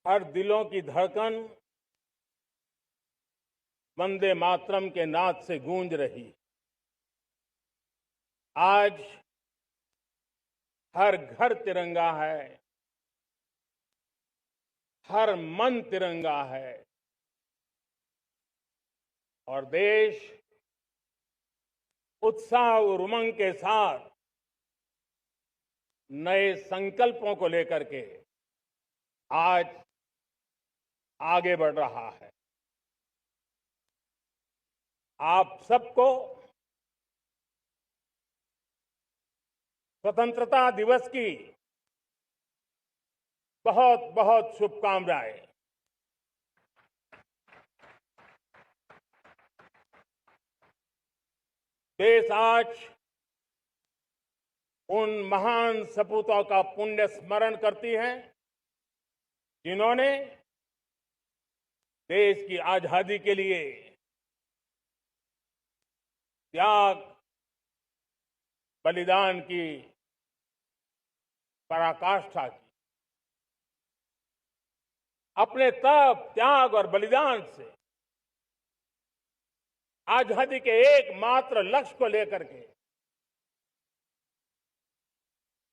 हर दिलों की धड़कन वंदे मातरम के नाद से गूंज रही। आज हर घर तिरंगा है, हर मन तिरंगा है और देश उत्साह और उमंग के साथ नए संकल्पों को लेकर के आज आगे बढ़ रहा है। आप सबको स्वतंत्रता दिवस की बहुत बहुत शुभकामनाएं। देश आज उन महान सपूतों का पुण्य स्मरण करती है जिन्होंने देश की आजादी के लिए त्याग बलिदान की पराकाष्ठा की। अपने तप त्याग और बलिदान से आजादी के एकमात्र लक्ष्य को लेकर के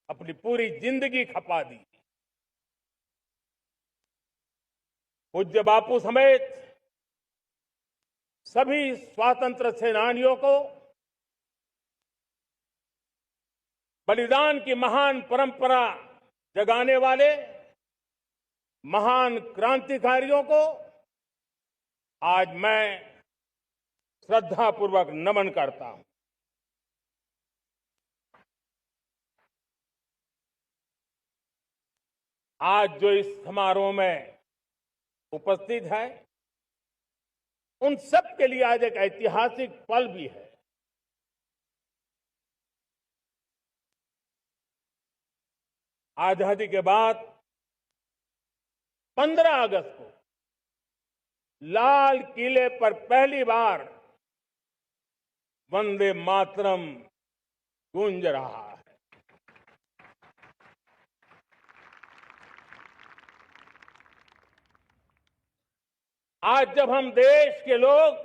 अपनी पूरी जिंदगी खपा दी। पूज्य बापू समेत सभी स्वातंत्र सेनानियों को बलिदान की महान परंपरा जगाने वाले महान क्रांतिकारियों को आज मैं श्रद्धापूर्वक नमन करता हूं। आज जो इस समारोह में उपस्थित है उन सब के लिए आज एक ऐतिहासिक पल भी है। आजादी के बाद 15 अगस्त को लाल किले पर पहली बार वंदे मातरम गूंज रहा है। आज जब हम देश के लोग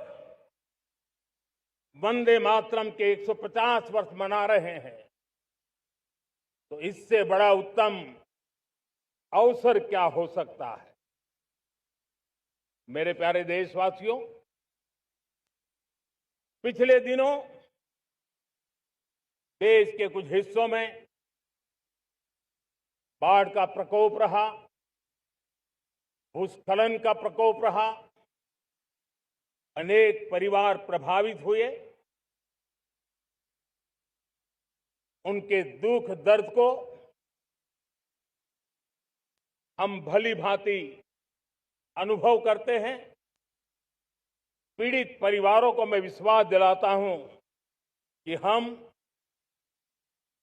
वंदे मातरम के 150 वर्ष मना रहे हैं तो इससे बड़ा उत्तम अवसर क्या हो सकता है। मेरे प्यारे देशवासियों, पिछले दिनों देश के कुछ हिस्सों में बाढ़ का प्रकोप रहा, भूस्खलन का प्रकोप रहा, अनेक परिवार प्रभावित हुए। उनके दुख दर्द को हम भली भांति अनुभव करते हैं। पीड़ित परिवारों को मैं विश्वास दिलाता हूं कि हम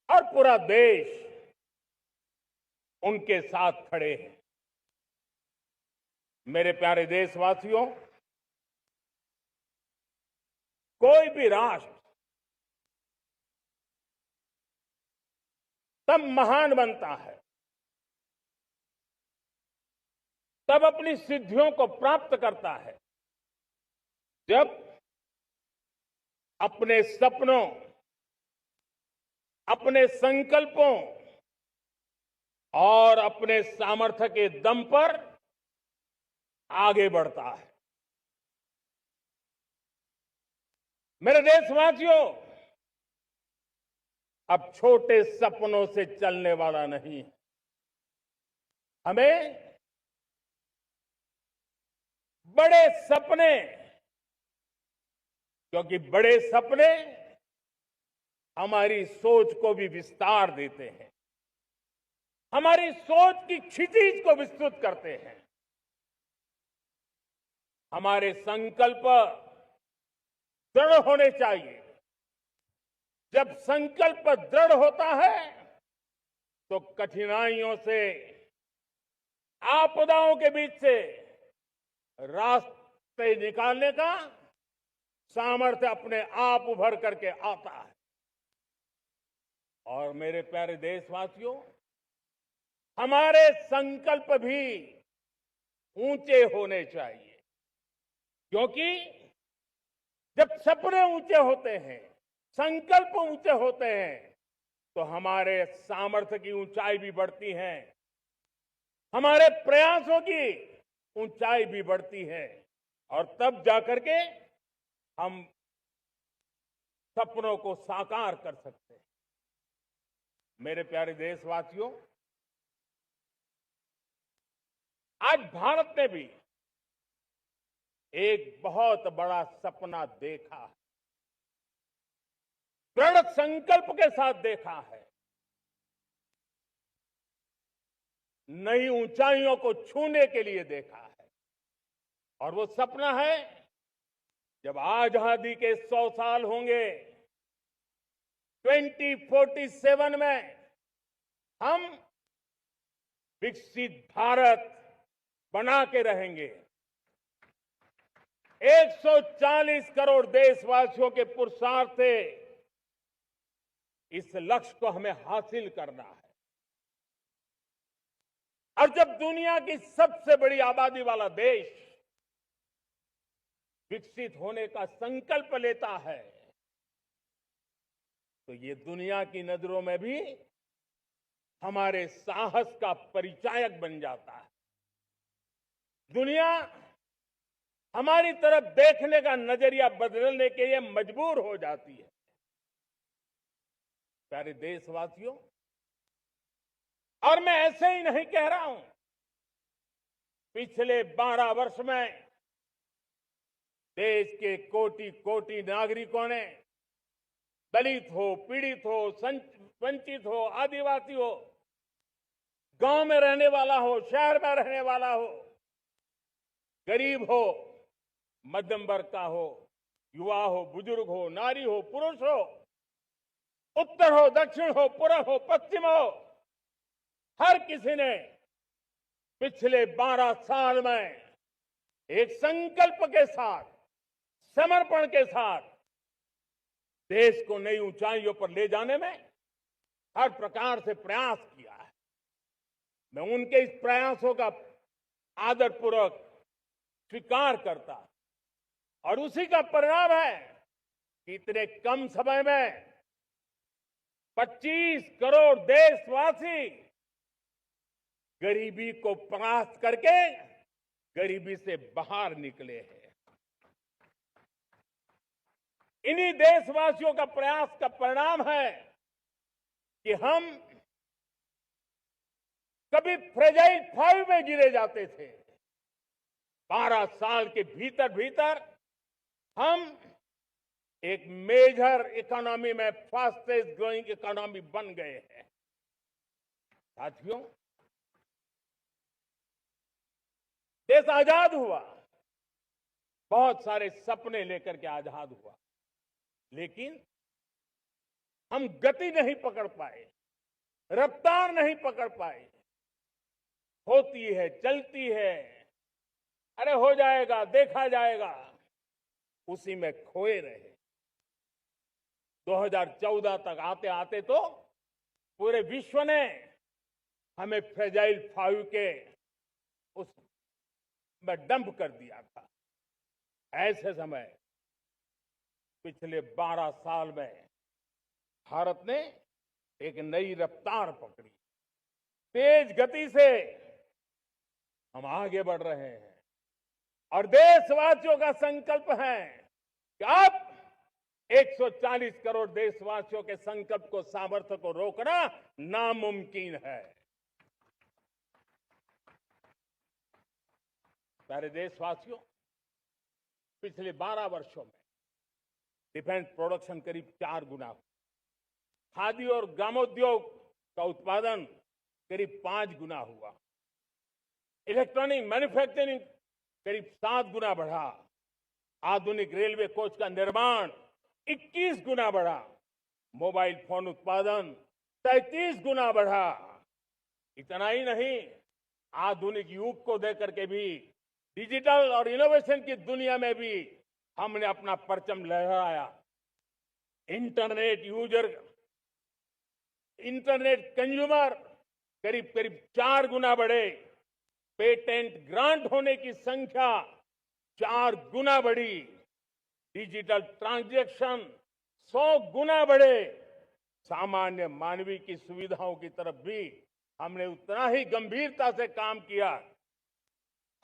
और पूरा देश उनके साथ खड़े हैं। मेरे प्यारे देशवासियों, कोई भी राष्ट्र तब महान बनता है, तब अपनी सिद्धियों को प्राप्त करता है जब अपने सपनों, अपने संकल्पों और अपने सामर्थ्य के दम पर आगे बढ़ता है। मेरे देशवासियों, अब छोटे सपनों से चलने वाला नहीं। हमें बड़े सपने, क्योंकि बड़े सपने हमारी सोच को भी विस्तार देते हैं, हमारी सोच की क्षितिज को विस्तृत करते हैं। हमारे संकल्प दृढ़ होने चाहिए। जब संकल्प दृढ़ होता है तो कठिनाइयों से, आपदाओं के बीच से रास्ते निकालने का सामर्थ्य अपने आप उभर करके आता है। और मेरे प्यारे देशवासियों, हमारे संकल्प भी ऊंचे होने चाहिए, क्योंकि जब सपने ऊंचे होते हैं, संकल्प ऊंचे होते हैं, तो हमारे सामर्थ्य की ऊंचाई भी बढ़ती है, हमारे प्रयासों की ऊंचाई भी बढ़ती है, और तब जाकर के हम सपनों को साकार कर सकते हैं। मेरे प्यारे देशवासियों, आज भारत ने भी एक बहुत बड़ा सपना देखा है, दृढ़ संकल्प के साथ देखा है। नई ऊंचाइयों को छूने के लिए देखा है, और वो सपना है जब आजादी के 100 साल होंगे, 2047 में हम विकसित भारत बना के रहेंगे। 140 करोड़ देशवासियों के पुरुषार्थ से इस लक्ष्य को हमें हासिल करना है। और जब दुनिया की सबसे बड़ी आबादी वाला देश विकसित होने का संकल्प लेता है, तो ये दुनिया की नजरों में भी हमारे साहस का परिचायक बन जाता है। दुनिया हमारी तरफ देखने का नजरिया बदलने के लिए मजबूर हो जाती है। प्यारे देशवासियों, और मैं ऐसे ही नहीं कह रहा हूं। पिछले 12 वर्ष में देश के कोटि कोटि नागरिकों ने, दलित हो, पीड़ित हो, वंचित हो, आदिवासी हो, गांव में रहने वाला हो, शहर में रहने वाला हो, गरीब हो, मध्यम वर्ग का हो, युवा हो, बुजुर्ग हो, नारी हो, पुरुष हो, उत्तर हो, दक्षिण हो, पूर्व हो, पश्चिम हो, हर किसी ने पिछले 12 साल में एक संकल्प के साथ, समर्पण के साथ देश को नई ऊंचाइयों पर ले जाने में हर प्रकार से प्रयास किया है। मैं उनके इस प्रयासों का आदरपूर्वक स्वीकार करता, और उसी का परिणाम है कि इतने कम समय में 25 करोड़ देशवासी गरीबी को परास्त करके गरीबी से बाहर निकले हैं। इन्हीं देशवासियों का प्रयास का परिणाम है कि हम कभी फ्रेजाइल 5 में गिरे जाते थे। 12 साल के भीतर भीतर हम एक मेजर इकोनॉमी में फास्टेस्ट ग्रोइंग इकोनॉमी बन गए हैं। साथियों, देश आजाद हुआ, बहुत सारे सपने लेकर के आजाद हुआ, लेकिन हम गति नहीं पकड़ पाए, रफ्तार नहीं पकड़ पाए। होती है, चलती है, अरे हो जाएगा, देखा जाएगा, उसी में खोए रहे। 2014 तक आते आते तो पूरे विश्व ने हमें फ्रेजाइल 5 के उस में डंप कर दिया था। ऐसे समय पिछले 12 साल में भारत ने एक नई रफ्तार पकड़ी, तेज गति से हम आगे बढ़ रहे हैं, और देशवासियों का संकल्प है कि अब 140 करोड़ देशवासियों के संकल्प को, सामर्थ्य को रोकना नामुमकिन है। प्यारे देशवासियों, पिछले 12 वर्षों में डिफेंस प्रोडक्शन करीब 4 गुना हुआ, खादी और ग्रामोद्योग का उत्पादन करीब 5 गुना हुआ, इलेक्ट्रॉनिक मैन्युफैक्चरिंग करीब 7 गुना बढ़ा, आधुनिक रेलवे कोच का निर्माण 21 गुना बढ़ा, मोबाइल फोन उत्पादन 33 गुना बढ़ा। इतना ही नहीं, आधुनिक युग को देकर के भी डिजिटल और इनोवेशन की दुनिया में भी हमने अपना परचम लहराया। इंटरनेट यूजर, इंटरनेट कंज्यूमर करीब 4 गुना बढ़े, पेटेंट ग्रांट होने की संख्या 4 गुना बढ़ी, डिजिटल ट्रांजैक्शन 100 गुना बढ़े। सामान्य मानवीय की सुविधाओं की तरफ भी हमने उतना ही गंभीरता से काम किया।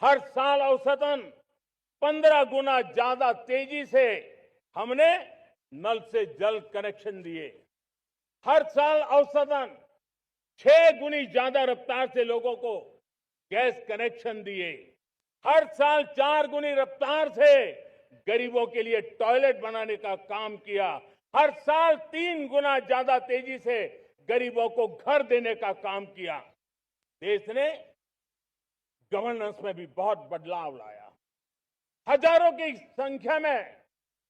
हर साल औसतन 15 गुना ज्यादा तेजी से हमने नल से जल कनेक्शन दिए। हर साल औसतन 6 गुनी ज्यादा रफ्तार से लोगों को गैस कनेक्शन दिए। हर साल 4 गुनी रफ्तार से गरीबों के लिए टॉयलेट बनाने का काम किया। हर साल 3 गुना ज्यादा तेजी से गरीबों को घर देने का काम किया। देश ने गवर्नेंस में भी बहुत बदलाव लाया। हजारों की संख्या में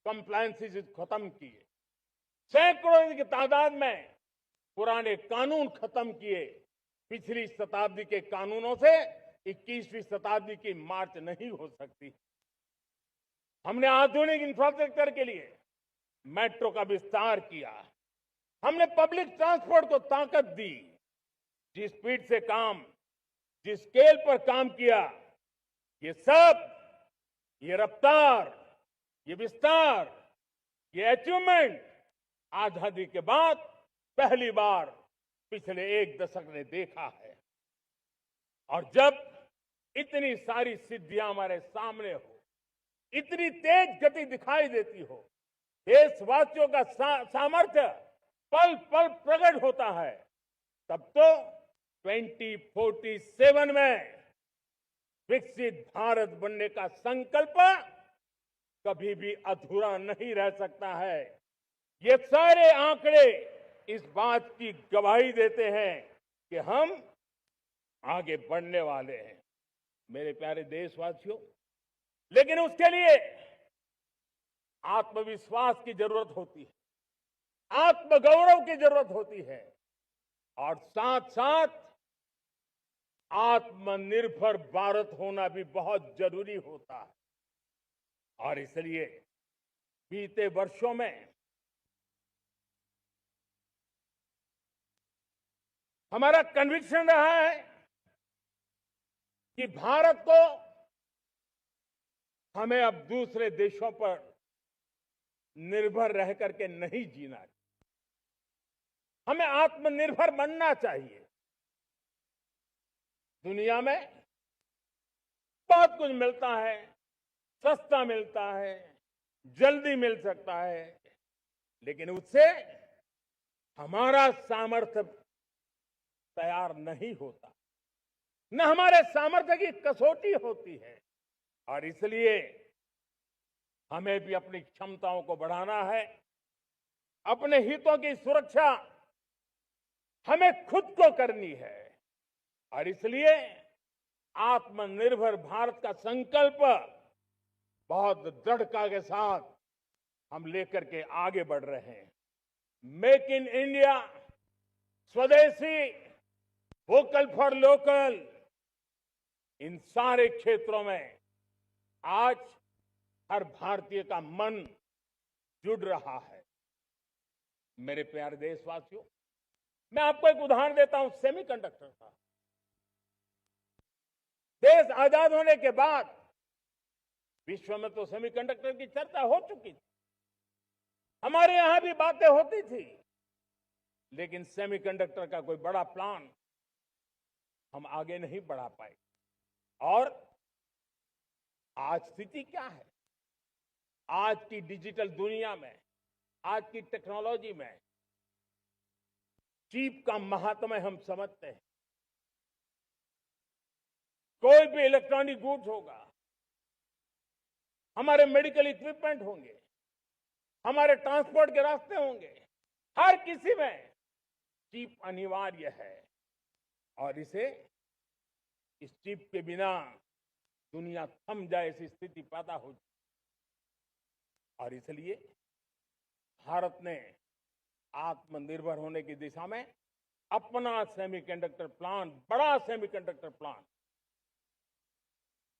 कंप्लायंसेस खत्म किए, सैकड़ों की तादाद में पुराने कानून खत्म किए। पिछली शताब्दी के कानूनों से 21वीं शताब्दी की मार्च नहीं हो सकती। हमने आधुनिक इंफ्रास्ट्रक्चर के लिए मेट्रो का विस्तार किया। हमने पब्लिक ट्रांसपोर्ट को ताकत दी। जिस स्पीड से काम, जिस स्केल पर काम किया, ये सब, ये रफ्तार, ये विस्तार, ये अचीवमेंट आजादी के बाद पहली बार पिछले 1 दशक ने देखा है। और जब इतनी सारी सिद्धियां हमारे सामने हो, इतनी तेज गति दिखाई देती हो, देशवासियों का सामर्थ्य पल पल प्रकट होता है, तब तो 2047 में विकसित भारत बनने का संकल्प कभी भी अधूरा नहीं रह सकता है। ये सारे आंकड़े इस बात की गवाही देते हैं कि हम आगे बढ़ने वाले हैं। मेरे प्यारे देशवासियों, लेकिन उसके लिए आत्मविश्वास की जरूरत होती है, आत्मगौरव की जरूरत होती है, और साथ साथ आत्मनिर्भर भारत होना भी बहुत जरूरी होता है। और इसलिए बीते वर्षों में हमारा कन्विक्शन रहा है कि भारत को हमें अब दूसरे देशों पर निर्भर रह करके नहीं जीना चाहिए। हमें आत्मनिर्भर बनना चाहिए। दुनिया में बहुत कुछ मिलता है, सस्ता मिलता है, जल्दी मिल सकता है, लेकिन उससे हमारा सामर्थ्य तैयार नहीं होता, न हमारे सामर्थ्य की कसौटी होती है। और इसलिए हमें भी अपनी क्षमताओं को बढ़ाना है। अपने हितों की सुरक्षा हमें खुद को करनी है। और इसलिए आत्मनिर्भर भारत का संकल्प बहुत दृढ़ता के साथ हम लेकर के आगे बढ़ रहे हैं। मेक इन इंडिया, स्वदेशी, वोकल फॉर लोकल, इन सारे क्षेत्रों में आज हर भारतीय का मन जुड़ रहा है। मेरे प्यारे देशवासियों, मैं आपको एक उदाहरण देता हूं सेमीकंडक्टर का। देश आजाद होने के बाद विश्व में तो सेमीकंडक्टर की चर्चा हो चुकी थी, हमारे यहां भी बातें होती थी, लेकिन सेमीकंडक्टर का कोई बड़ा प्लान हम आगे नहीं बढ़ा पाए। और आज स्थिति क्या है? आज की डिजिटल दुनिया में, आज की टेक्नोलॉजी में चिप का महात्म्य हम समझते हैं। कोई भी इलेक्ट्रॉनिक गुड्स होगा, हमारे मेडिकल इक्विपमेंट होंगे, हमारे ट्रांसपोर्ट के रास्ते होंगे, हर किसी में चिप अनिवार्य है। और इस चिप के बिना दुनिया थम जाए ऐसी स्थिति पैदा हो। और इसलिए भारत ने आत्मनिर्भर होने की दिशा में अपना सेमीकंडक्टर प्लांट, बड़ा सेमीकंडक्टर प्लांट,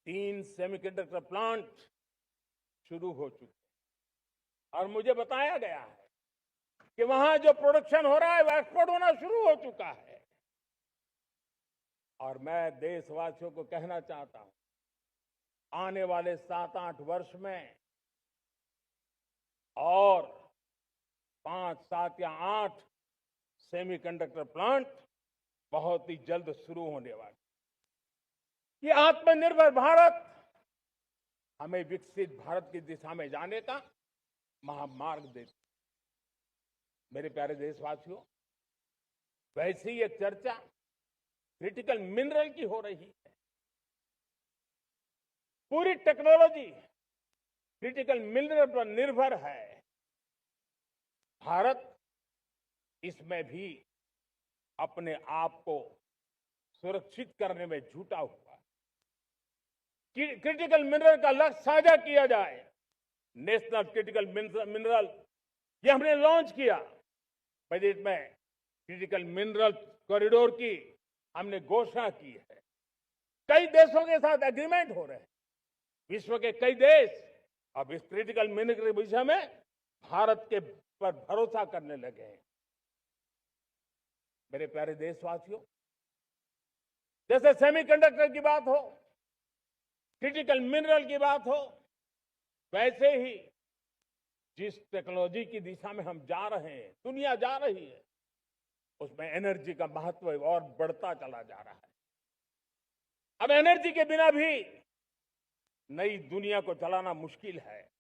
3 सेमीकंडक्टर प्लांट शुरू हो चुके हैं। और मुझे बताया गया है कि वहां जो प्रोडक्शन हो रहा है वो एक्सपोर्ट होना शुरू हो चुका है। और मैं देशवासियों को कहना चाहता हूं, आने वाले 7-8 वर्ष में और 5, 7 या 8 सेमीकंडक्टर प्लांट बहुत ही जल्द शुरू होने वाले। ये आत्मनिर्भर भारत हमें विकसित भारत की दिशा में जाने का महामार्ग देती। मेरे प्यारे देशवासियों, वैसे ही एक चर्चा क्रिटिकल मिनरल की हो रही है। पूरी टेक्नोलॉजी क्रिटिकल मिनरल पर निर्भर है। भारत इसमें भी अपने आप को सुरक्षित करने में जुटा हुआ है। क्रिटिकल मिनरल का लक्ष्य साझा किया जाए। नेशनल क्रिटिकल मिनरल ये हमने लॉन्च किया। बजट में क्रिटिकल मिनरल कॉरिडोर की हमने घोषणा की है। कई देशों के साथ एग्रीमेंट हो रहे हैं। विश्व के कई देश अब इस क्रिटिकल मिनरल के विषय में भारत के पर भरोसा करने लगे हैं। मेरे प्यारे देशवासियों, जैसे सेमीकंडक्टर की बात हो, क्रिटिकल मिनरल की बात हो, वैसे ही जिस टेक्नोलॉजी की दिशा में हम जा रहे हैं, दुनिया जा रही है, उसमें एनर्जी का महत्व और बढ़ता चला जा रहा है। अब एनर्जी के बिना भी नई दुनिया को चलाना मुश्किल है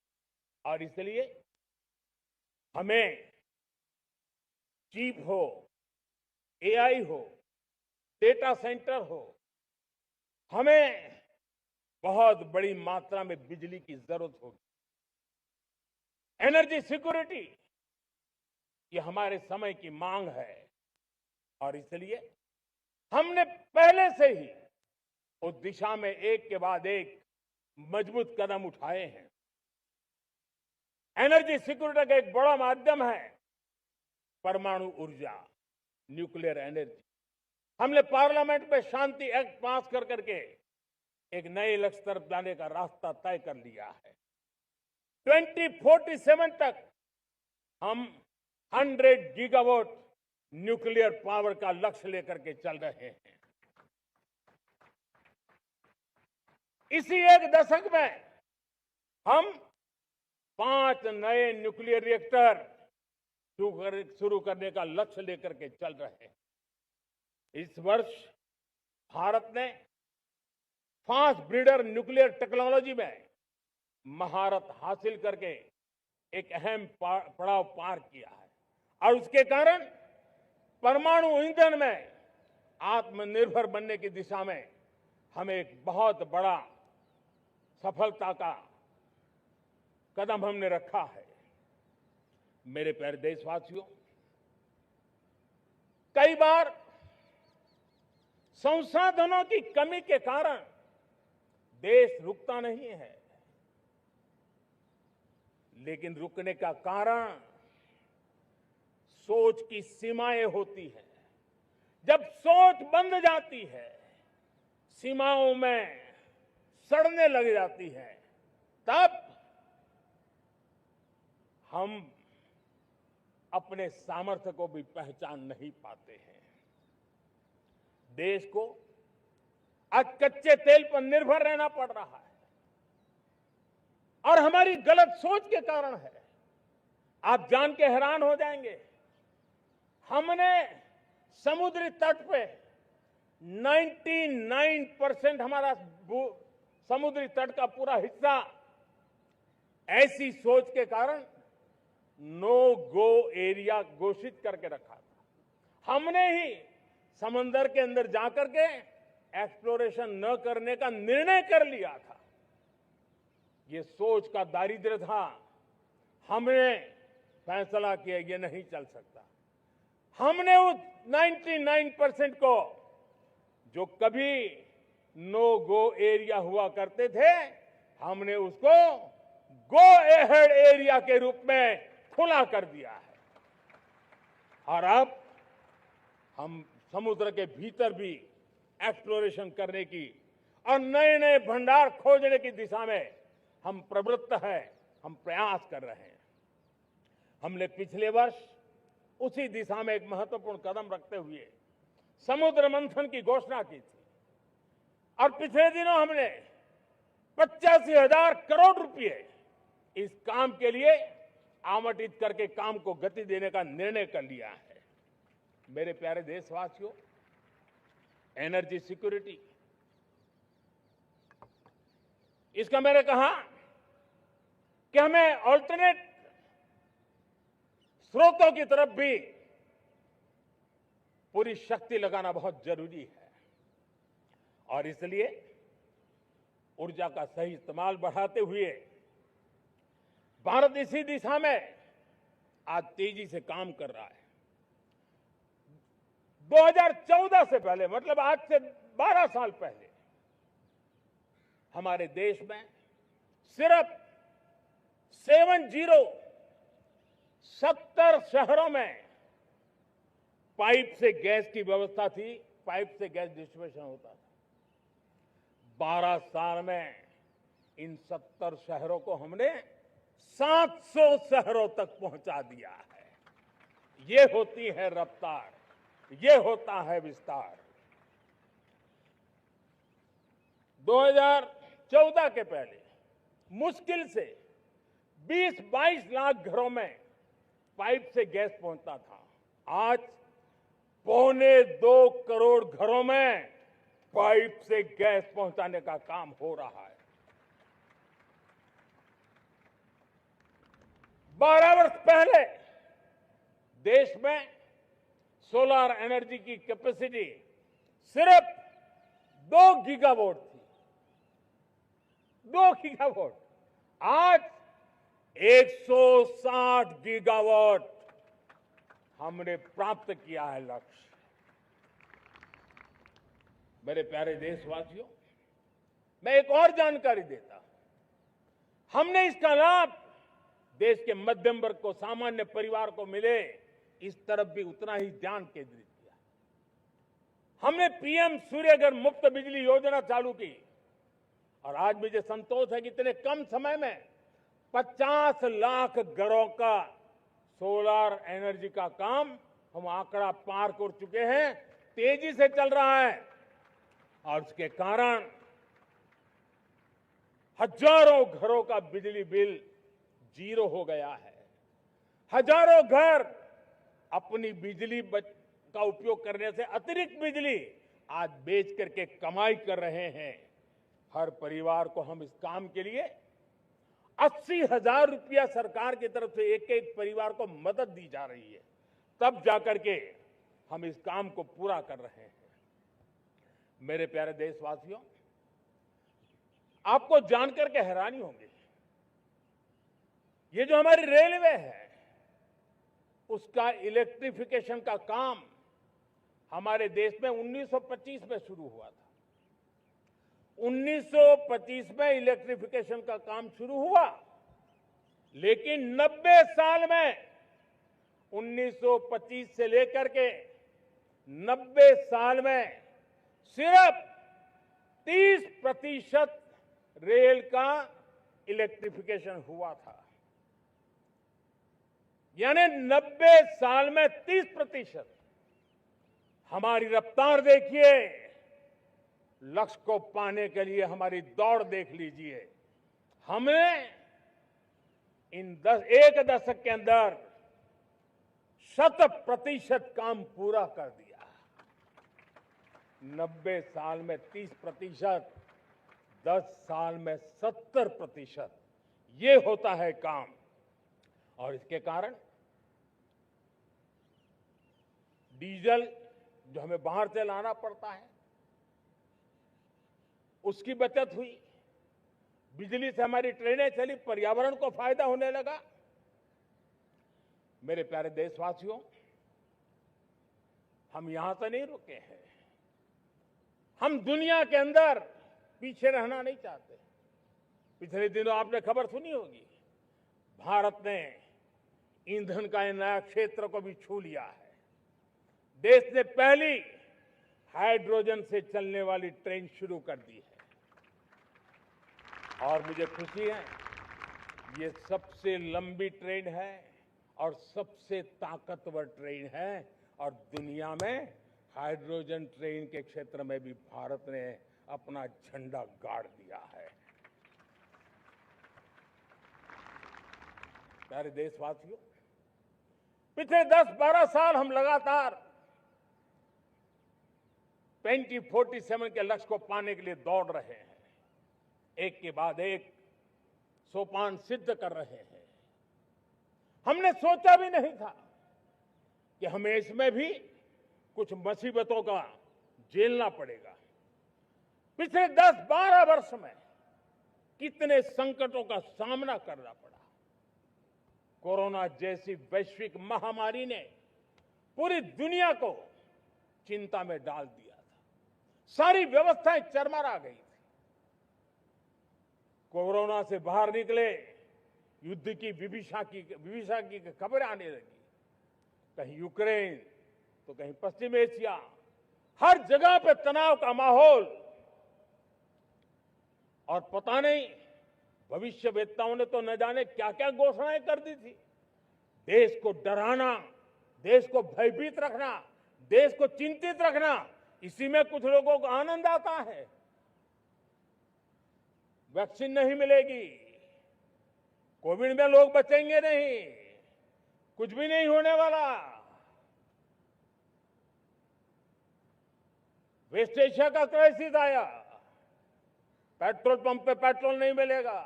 और इसलिए हमें चिप हो, एआई हो, डेटा सेंटर हो, हमें बहुत बड़ी मात्रा में बिजली की जरूरत होगी। एनर्जी सिक्योरिटी ये हमारे समय की मांग है और इसलिए हमने पहले से ही उस दिशा में एक के बाद एक मजबूत कदम उठाए हैं। एनर्जी सिक्योरिटी का एक बड़ा माध्यम है परमाणु ऊर्जा, न्यूक्लियर एनर्जी। हमने पार्लियामेंट में शांति एक्ट पास कर करके एक नए लक्ष्य तरफ जाने का रास्ता तय कर लिया है। 2047 तक हम 100 गीगावाट न्यूक्लियर पावर का लक्ष्य लेकर के चल रहे हैं। इसी एक दशक में हम 5 नए न्यूक्लियर रिएक्टर शुरू करने का लक्ष्य लेकर के चल रहे हैं। इस वर्ष भारत ने फास्ट ब्रीडर न्यूक्लियर टेक्नोलॉजी में महारत हासिल करके एक अहम पड़ाव पार किया है और उसके कारण परमाणु ईंधन में आत्मनिर्भर बनने की दिशा में हमें एक बहुत बड़ा सफलता का कदम हमने रखा है। मेरे प्यारे देशवासियों, कई बार संसाधनों की कमी के कारण देश रुकता नहीं है, लेकिन रुकने का कारण सोच की सीमाएं होती हैं। जब सोच बंध जाती है, सीमाओं में सड़ने लग जाती है, तब हम अपने सामर्थ्य को भी पहचान नहीं पाते हैं। देश को आज कच्चे तेल पर निर्भर रहना पड़ रहा है और हमारी गलत सोच के कारण है। आप जान के हैरान हो जाएंगे, हमने समुद्री तट पे 99% हमारा समुद्री तट का पूरा हिस्सा ऐसी सोच के कारण नो गो एरिया घोषित करके रखा था। हमने ही समंदर के अंदर जाकर के एक्सप्लोरेशन न करने का निर्णय कर लिया था। ये सोच का दारिद्र्य था। हमने फैसला किया ये नहीं चल सकता। हमने उस 99% को जो कभी नो गो एरिया हुआ करते थे, हमने उसको गो एहेड एरिया के रूप में खुला कर दिया है और अब हम समुद्र के भीतर भी एक्सप्लोरेशन करने की और नए नए भंडार खोजने की दिशा में हम प्रवृत्त हैं, हम प्रयास कर रहे हैं। हमने पिछले वर्ष उसी दिशा में एक महत्वपूर्ण कदम रखते हुए समुद्र मंथन की घोषणा की थी। और पिछले दिनों हमने 85,000 करोड़ रुपए इस काम के लिए आवंटित करके काम को गति देने का निर्णय कर लिया है। मेरे प्यारे देशवासियों, एनर्जी सिक्योरिटी, इसका मैंने कहा कि हमें ऑल्टरनेट स्रोतों की तरफ भी पूरी शक्ति लगाना बहुत जरूरी है और इसलिए ऊर्जा का सही इस्तेमाल बढ़ाते हुए भारत इसी दिशा में आज तेजी से काम कर रहा है। 2014 से पहले, मतलब आज से 12 साल पहले, हमारे देश में सिर्फ 70 शहरों में पाइप से गैस की व्यवस्था थी, पाइप से गैस डिस्ट्रीब्यूशन होता था। 12 साल में इन 70 शहरों को हमने 700 शहरों तक पहुंचा दिया है। ये होती है रफ्तार, ये होता है विस्तार। 2014 के पहले मुश्किल से 20-22 लाख घरों में पाइप से गैस पहुंचता था। आज 2.25 करोड़ घरों में पाइप से गैस पहुंचाने का काम हो रहा है। 12 वर्ष पहले देश में सोलर एनर्जी की कैपेसिटी सिर्फ 2 गीगावाट थी। 2 गीगावाट, आज 160 गीगावाट हमने प्राप्त किया है लक्ष्य। मेरे प्यारे देशवासियों, मैं एक और जानकारी देता हूं। हमने इसका लाभ देश के मध्यम वर्ग को, सामान्य परिवार को मिले, इस तरफ भी उतना ही ध्यान केंद्रित किया। हमने पीएम सूर्यघर मुफ्त बिजली योजना चालू की और आज मुझे संतोष है कि इतने कम समय में 50 लाख घरों का सोलर एनर्जी का काम हम आंकड़ा पार कर चुके हैं। तेजी से चल रहा है और उसके कारण हजारों घरों का बिजली बिल 0 हो गया है। हजारों घर अपनी बिजली का उपयोग करने से अतिरिक्त बिजली आज बेच करके कमाई कर रहे हैं। हर परिवार को हम इस काम के लिए 80,000 रुपया सरकार की तरफ से एक एक परिवार को मदद दी जा रही है, तब जाकर के हम इस काम को पूरा कर रहे हैं। मेरे प्यारे देशवासियों, आपको जानकर के हैरानी होगी, ये जो हमारी रेलवे है उसका इलेक्ट्रिफिकेशन का काम हमारे देश में 1925 में शुरू हुआ था। 1925 में इलेक्ट्रिफिकेशन का काम शुरू हुआ, लेकिन 90 साल में 1925 से लेकर के 90 साल में सिर्फ 30% रेल का इलेक्ट्रिफिकेशन हुआ था। यानी 90 साल में 30%। हमारी रफ्तार देखिए, लक्ष्य को पाने के लिए हमारी दौड़ देख लीजिए। हमने इन एक दशक के अंदर 100% काम पूरा कर दिया। 90 साल में 30%, 10 साल में 70%, ये होता है काम। और इसके कारण डीजल जो हमें बाहर से लाना पड़ता है उसकी बचत हुई, बिजली से हमारी ट्रेनें चली, पर्यावरण को फायदा होने लगा। मेरे प्यारे देशवासियों, हम यहां से नहीं रुके हैं, हम दुनिया के अंदर पीछे रहना नहीं चाहते। पिछले दिनों आपने खबर सुनी होगी, भारत ने ईंधन का नया क्षेत्र को भी छू लिया है। देश ने पहली हाइड्रोजन से चलने वाली ट्रेन शुरू कर दी है और मुझे खुशी है, ये सबसे लंबी ट्रेन है और सबसे ताकतवर ट्रेन है और दुनिया में हाइड्रोजन ट्रेन के क्षेत्र में भी भारत ने अपना झंडा गाड़ दिया है। प्यारे देशवासियों, पिछले 10-12 साल हम लगातार 2047 के लक्ष्य को पाने के लिए दौड़ रहे हैं, एक के बाद एक सोपान सिद्ध कर रहे हैं। हमने सोचा भी नहीं था कि हमें इसमें भी कुछ मुसीबतों का झेलना पड़ेगा। पिछले 10-12 वर्ष में कितने संकटों का सामना करना पड़ा। कोरोना जैसी वैश्विक महामारी ने पूरी दुनिया को चिंता में डाल दिया था। सारी व्यवस्थाएं चरमरा गई थी। कोरोना से बाहर निकले, युद्ध की विभीषा की खबरें आने लगी। कहीं यूक्रेन तो कहीं पश्चिम एशिया, हर जगह पे तनाव का माहौल। और पता नहीं भविष्यवेत्ताओं ने तो न जाने क्या क्या घोषणाएं कर दी थी। देश को डराना, देश को भयभीत रखना, देश को चिंतित रखना, इसी में कुछ लोगों को आनंद आता है। वैक्सीन नहीं मिलेगी, कोविड में लोग बचेंगे नहीं, कुछ भी नहीं होने वाला। वेस्ट एशिया का क्राइसिस आया, पेट्रोल पंप पे पेट्रोल नहीं मिलेगा,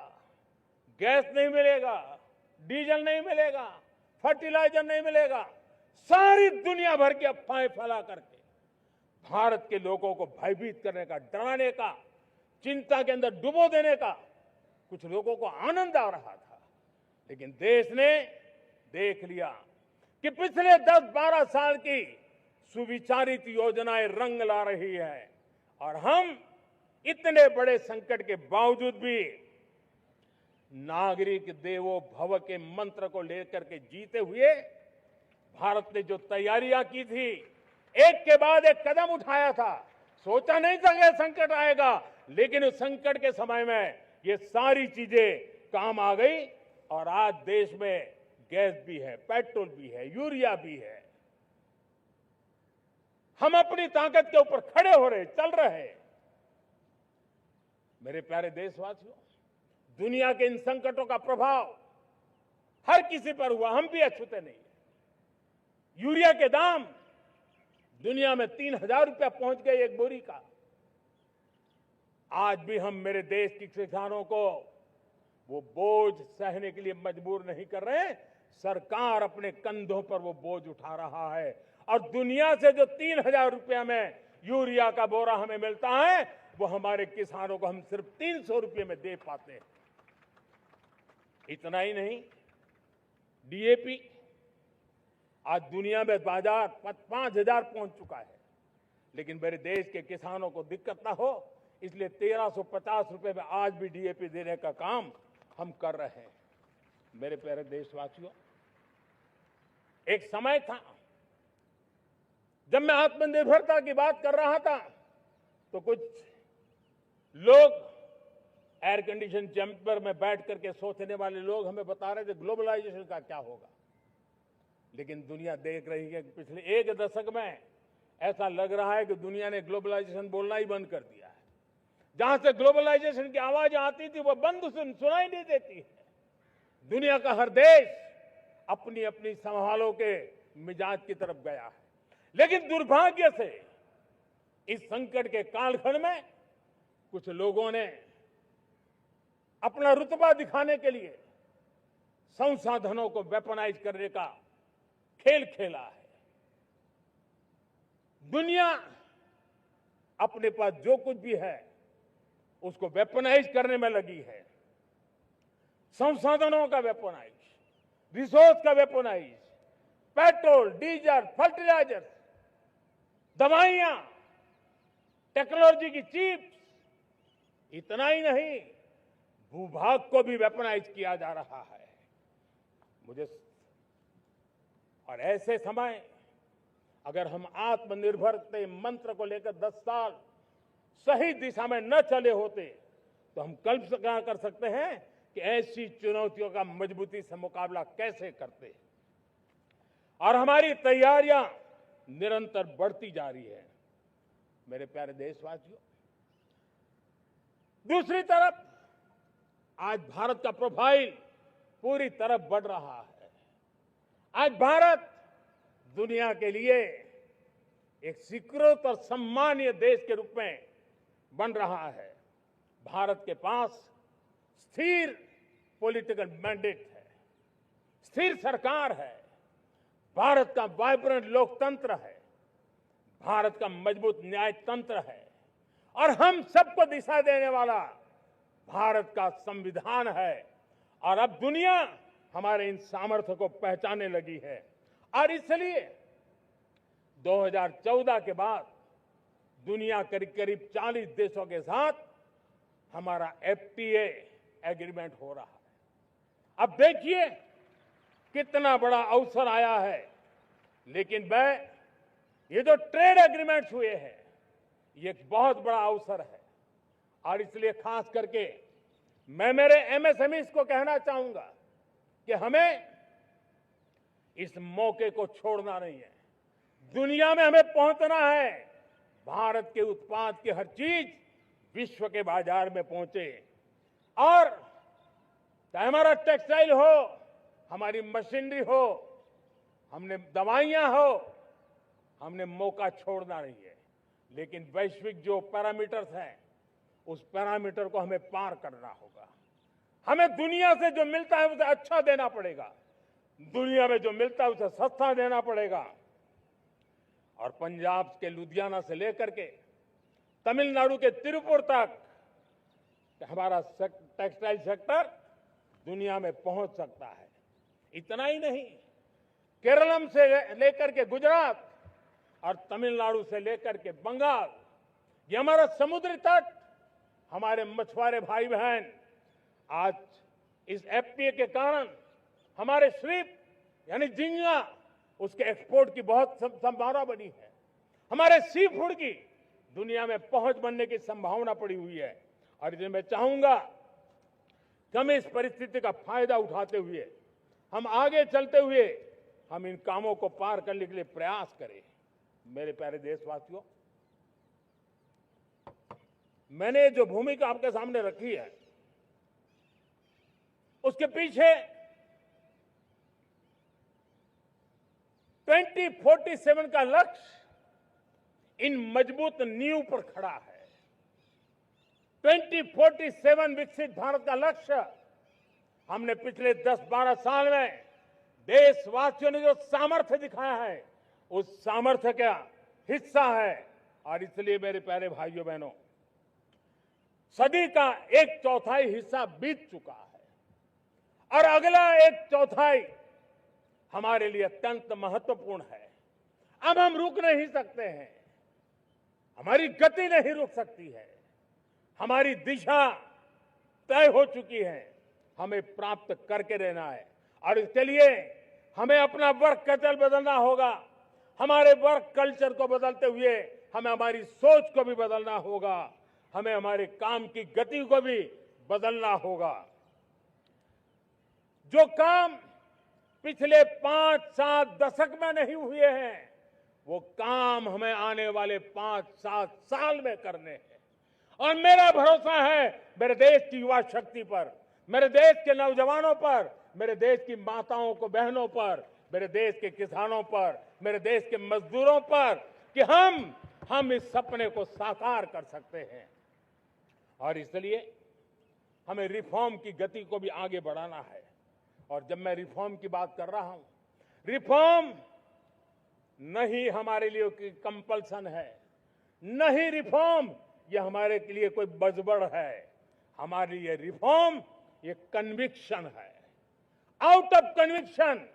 गैस नहीं मिलेगा, डीजल नहीं मिलेगा, फर्टिलाइजर नहीं मिलेगा। सारी दुनिया भर की अफवाहें फैला करके भारत के लोगों को भयभीत करने का, डराने का, चिंता के अंदर डुबो देने का कुछ लोगों को आनंद आ रहा था। लेकिन देश ने देख लिया कि पिछले 10-12 साल की सुविचारित योजनाएं रंग ला रही है और हम इतने बड़े संकट के बावजूद भी नागरिक देवो भव के मंत्र को लेकर के जीते हुए भारत ने जो तैयारियां की थी, एक के बाद एक कदम उठाया था। सोचा नहीं था कि संकट आएगा, लेकिन उस संकट के समय में ये सारी चीजें काम आ गई और आज देश में गैस भी है, पेट्रोल भी है, यूरिया भी है। हम अपनी ताकत के ऊपर खड़े हो रहे, चल रहे। मेरे प्यारे देशवासियों, दुनिया के इन संकटों का प्रभाव हर किसी पर हुआ, हम भी अछूते नहीं। यूरिया के दाम दुनिया में 3,000 रुपया पहुंच गए एक बोरी का। आज भी हम मेरे देश के किसानों को वो बोझ सहने के लिए मजबूर नहीं कर रहे। सरकार अपने कंधों पर वो बोझ उठा रहा है और दुनिया से जो 3,000 रुपया में यूरिया का बोरा हमें मिलता है, वो हमारे किसानों को हम सिर्फ 300 रुपये में दे पाते हैं। इतना ही नहीं, डीएपी आज दुनिया में बाजार 5,000 पहुंच चुका है। लेकिन मेरे देश के किसानों को दिक्कत ना हो, इसलिए 1,350 रुपये में आज भी डीएपी देने का काम हम कर रहे हैं। मेरे प्यारे देशवासियों, एक समय था जब मैं आत्मनिर्भरता की बात कर रहा था तो कुछ लोग एयर कंडीशन चैम्बर में बैठ करके सोचने वाले लोग हमें बता रहे थे ग्लोबलाइजेशन का क्या होगा। लेकिन दुनिया देख रही है कि पिछले एक दशक में ऐसा लग रहा है कि दुनिया ने ग्लोबलाइजेशन बोलना ही बंद कर दिया है। जहां से ग्लोबलाइजेशन की आवाज आती थी वो बंद सुनाई नहीं देती है। दुनिया का हर देश अपनी अपनी संभालों के मिजाज की तरफ गया है। लेकिन दुर्भाग्य से इस संकट के कालखंड में कुछ लोगों ने अपना रुतबा दिखाने के लिए संसाधनों को वेपनाइज करने का खेल खेला है। दुनिया अपने पास जो कुछ भी है उसको वेपनाइज करने में लगी है। संसाधनों का वेपनाइज, रिसोर्स का वेपनाइज, पेट्रोल, डीजल, फर्टिलाइजर, दवाइयां, टेक्नोलॉजी की चिप्स, इतना ही नहीं, भूभाग को भी वेपनाइज किया जा रहा है। और ऐसे समय अगर हम आत्मनिर्भरता मंत्र को लेकर 10 साल सही दिशा में न चले होते तो हम कल्पना कर सकते हैं कि ऐसी चुनौतियों का मजबूती से मुकाबला कैसे करते। और हमारी तैयारियां निरंतर बढ़ती जा रही है। मेरे प्यारे देशवासियों, दूसरी तरफ आज भारत का प्रोफाइल पूरी तरफ बढ़ रहा है। आज भारत दुनिया के लिए एक स्वीकृत और सम्मानीय देश के रूप में बन रहा है। भारत के पास स्थिर पॉलिटिकल मैंडेट है, स्थिर सरकार है, भारत का वाइब्रेंट लोकतंत्र है, भारत का मजबूत न्याय तंत्र है और हम सबको दिशा देने वाला भारत का संविधान है। और अब दुनिया हमारे इन सामर्थ्य को पहचानने लगी है और इसलिए 2014 के बाद दुनिया करीब करीब 40 देशों के साथ हमारा FTA एग्रीमेंट हो रहा है। अब देखिए कितना बड़ा अवसर आया है। लेकिन ये जो ट्रेड एग्रीमेंट्स हुए हैं ये एक बहुत बड़ा अवसर है और इसलिए खास करके मैं मेरे MSMEs को कहना चाहूंगा कि हमें इस मौके को छोड़ना नहीं है। दुनिया में हमें पहुंचना है। भारत के उत्पाद की हर चीज विश्व के बाजार में पहुंचे और चाहे हमारा टेक्सटाइल हो, हमारी मशीनरी हो, हमने दवाइयां हो, हमने मौका छोड़ना नहीं है। लेकिन वैश्विक जो पैरामीटर्स हैं उस पैरामीटर को हमें पार करना होगा। हमें दुनिया से जो मिलता है उसे अच्छा देना पड़ेगा, दुनिया में जो मिलता है उसे सस्ता देना पड़ेगा। और पंजाब के लुधियाना से लेकर के तमिलनाडु के तिरुपुर तक हमारा टेक्सटाइल सेक्टर दुनिया में पहुंच सकता है। इतना ही नहीं, केरलम से लेकर के गुजरात और तमिलनाडु से लेकर के बंगाल, ये हमारा समुद्री तट, हमारे मछुआरे भाई बहन आज इस FTA के कारण हमारे श्रिप यानी झींगा उसके एक्सपोर्ट की बहुत संभावना बनी है। हमारे सी फूड की दुनिया में पहुंच बनने की संभावना पड़ी हुई है। और इसलिए मैं चाहूंगा कि हम इस परिस्थिति का फायदा उठाते हुए, हम आगे चलते हुए हम इन कामों को पार करने के लिए प्रयास करें। मेरे प्यारे देशवासियों, मैंने जो भूमिका आपके सामने रखी है उसके पीछे 2047 का लक्ष्य इन मजबूत नींव पर खड़ा है। 2047 विकसित भारत का लक्ष्य हमने पिछले 10-12 साल में देशवासियों ने जो सामर्थ्य दिखाया है उस सामर्थ्य का हिस्सा है। और इसलिए मेरे प्यारे भाइयों बहनों, सदी का 1/4 हिस्सा बीत चुका है और अगला 1/4 हमारे लिए अत्यंत महत्वपूर्ण है। अब हम रुक नहीं सकते हैं, हमारी गति नहीं रुक सकती है, हमारी दिशा तय हो चुकी है, हमें प्राप्त करके रहना है। और इसके लिए हमें अपना वर्क कल्चर बदलना होगा। हमारे वर्क कल्चर को बदलते हुए हमें हमारी सोच को भी बदलना होगा, हमें हमारे काम की गति को भी बदलना होगा। जो काम पिछले 5-7 दशक में नहीं हुए हैं वो काम हमें आने वाले 5-7 साल में करने हैं। और मेरा भरोसा है मेरे देश की युवा शक्ति पर, मेरे देश के नौजवानों पर, मेरे देश की माताओं को बहनों पर, मेरे देश के किसानों पर, मेरे देश के मजदूरों पर कि हम इस सपने को साकार कर सकते हैं। और इसलिए हमें रिफॉर्म की गति को भी आगे बढ़ाना है। और जब मैं रिफॉर्म की बात कर रहा हूं, रिफॉर्म नहीं हमारे लिए कोई कंपल्सन है, नहीं रिफॉर्म ये हमारे के लिए कोई बजबड़ है। हमारे लिए रिफॉर्म ये कन्विक्शन है। आउट ऑफ कन्विक्शन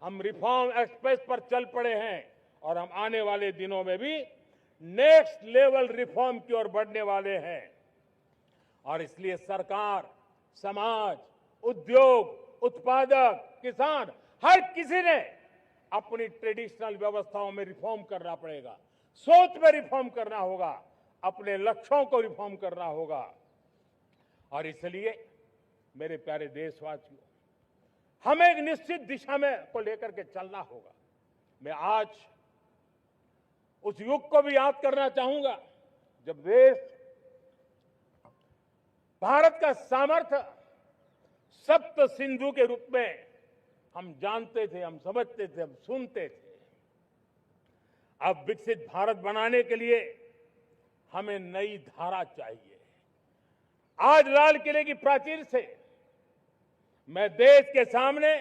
हम रिफॉर्म एक्सप्रेस पर चल पड़े हैं और हम आने वाले दिनों में भी नेक्स्ट लेवल रिफॉर्म की ओर बढ़ने वाले हैं। और इसलिए सरकार, समाज, उद्योग, उत्पादक, किसान, हर किसी ने अपनी ट्रेडिशनल व्यवस्थाओं में रिफॉर्म करना पड़ेगा, सोच में रिफॉर्म करना होगा, अपने लक्ष्यों को रिफॉर्म करना होगा। और इसलिए मेरे प्यारे देशवासियों, हमें एक निश्चित दिशा में को लेकर के चलना होगा। मैं आज उस युग को भी याद करना चाहूंगा जब देश भारत का सामर्थ्य सप्त सिंधु के रूप में हम जानते थे, हम समझते थे, हम सुनते थे। अब विकसित भारत बनाने के लिए हमें नई धारा चाहिए। आज लाल किले की प्राचीर से मैं देश के सामने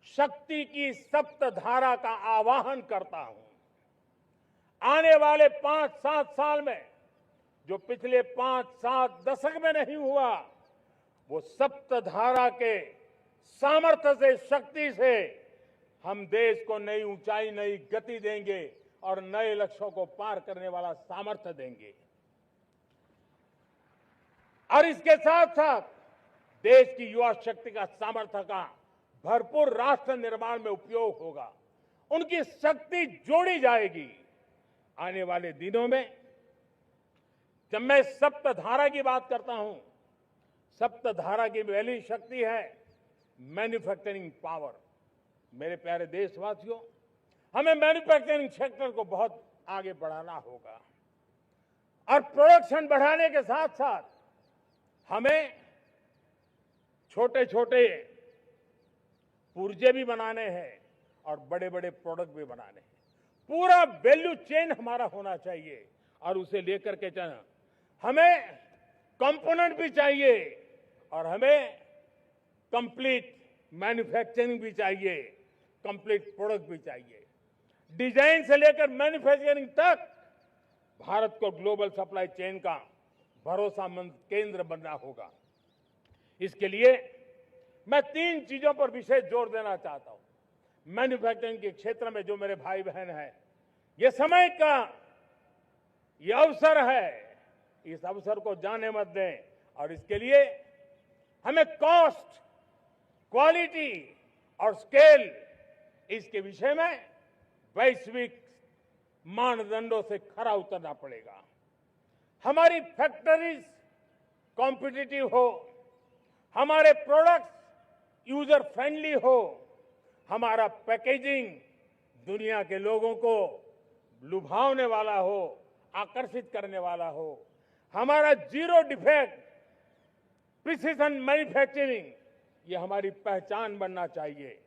शक्ति की सप्त धारा का आवाहन करता हूं। आने वाले 5-7 साल में जो पिछले 5-7 दशक में नहीं हुआ, वो सप्त धारा के सामर्थ्य से, शक्ति से हम देश को नई ऊंचाई, नई गति देंगे और नए लक्ष्यों को पार करने वाला सामर्थ्य देंगे। और इसके साथ साथ देश की युवा शक्ति का सामर्थ्य का भरपूर राष्ट्र निर्माण में उपयोग होगा। उनकी शक्ति जोड़ी जाएगी। आने वाले दिनों में जब मैं सप्तधारा की बात करता हूं, सप्तधारा की पहली शक्ति है मैन्युफैक्चरिंग पावर। मेरे प्यारे देशवासियों, हमें मैन्युफैक्चरिंग सेक्टर को बहुत आगे बढ़ाना होगा और प्रोडक्शन बढ़ाने के साथ साथ हमें छोटे छोटे पुर्जे भी बनाने हैं और बड़े बड़े प्रोडक्ट भी बनाने हैं। पूरा वैल्यू चेन हमारा होना चाहिए और उसे लेकर के चलना। हमें कंपोनेंट भी चाहिए और हमें कंप्लीट मैन्युफैक्चरिंग भी चाहिए, कंप्लीट प्रोडक्ट भी चाहिए। डिजाइन से लेकर मैन्युफैक्चरिंग तक भारत को ग्लोबल सप्लाई चेन का भरोसामंद केंद्र बनना होगा। इसके लिए मैं 3 चीजों पर विशेष जोर देना चाहता हूं। मैन्युफैक्चरिंग के क्षेत्र में जो मेरे भाई बहन हैं, ये समय का ये अवसर है, इस अवसर को जाने मत दें। और इसके लिए हमें कॉस्ट, क्वालिटी और स्केल, इसके विषय में वैश्विक मानदंडों से खरा उतरना पड़ेगा। हमारी फैक्ट्रीज कॉम्पिटिटिव हो, हमारे प्रोडक्ट्स यूजर फ्रेंडली हो, हमारा पैकेजिंग दुनिया के लोगों को लुभावने वाला हो, आकर्षित करने वाला हो, हमारा जीरो डिफेक्ट प्रिसिजन मैन्युफैक्चरिंग, ये हमारी पहचान बनना चाहिए।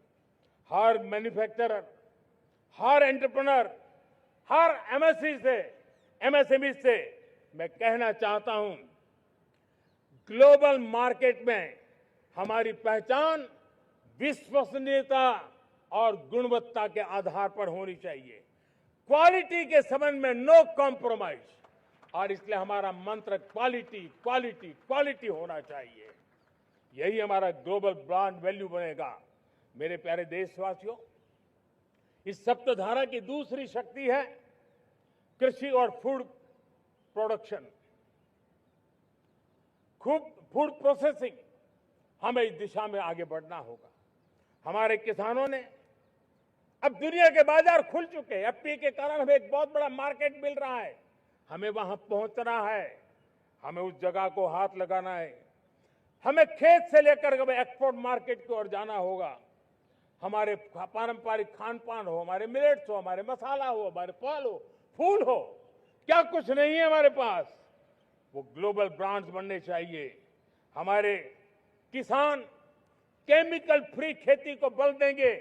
हर मैन्युफैक्चरर, हर एंटरप्रेन्योर, हर एमएसएमई से मैं कहना चाहता हूं, ग्लोबल मार्केट में हमारी पहचान विश्वसनीयता और गुणवत्ता के आधार पर होनी चाहिए। क्वालिटी के संबंध में नो कॉम्प्रोमाइज, और इसलिए हमारा मंत्र क्वालिटी, क्वालिटी, क्वालिटी होना चाहिए। यही हमारा ग्लोबल ब्रांड वैल्यू बनेगा। मेरे प्यारे देशवासियों, इस सप्तधारा की दूसरी शक्ति है कृषि और फूड प्रोडक्शन, फूड प्रोसेसिंग। हमें इस दिशा में आगे बढ़ना होगा। हमारे किसानों ने, अब दुनिया के बाजार खुल चुके हैं, एफपीए के कारण हमें एक बहुत बड़ा मार्केट मिल रहा है। हमें वहां पहुंचना है, हमें उस जगह को हाथ लगाना है। हमें खेत से लेकर के एक्सपोर्ट मार्केट की ओर जाना होगा। हमारे पारंपरिक खान पान हो, हमारे मिलेट्स हो, हमारे मसाला हो, हमारे फल हो, फूल हो, क्या कुछ नहीं है हमारे पास, वो ग्लोबल ब्रांड्स बनने चाहिए। हमारे किसान केमिकल फ्री खेती को बल देंगे,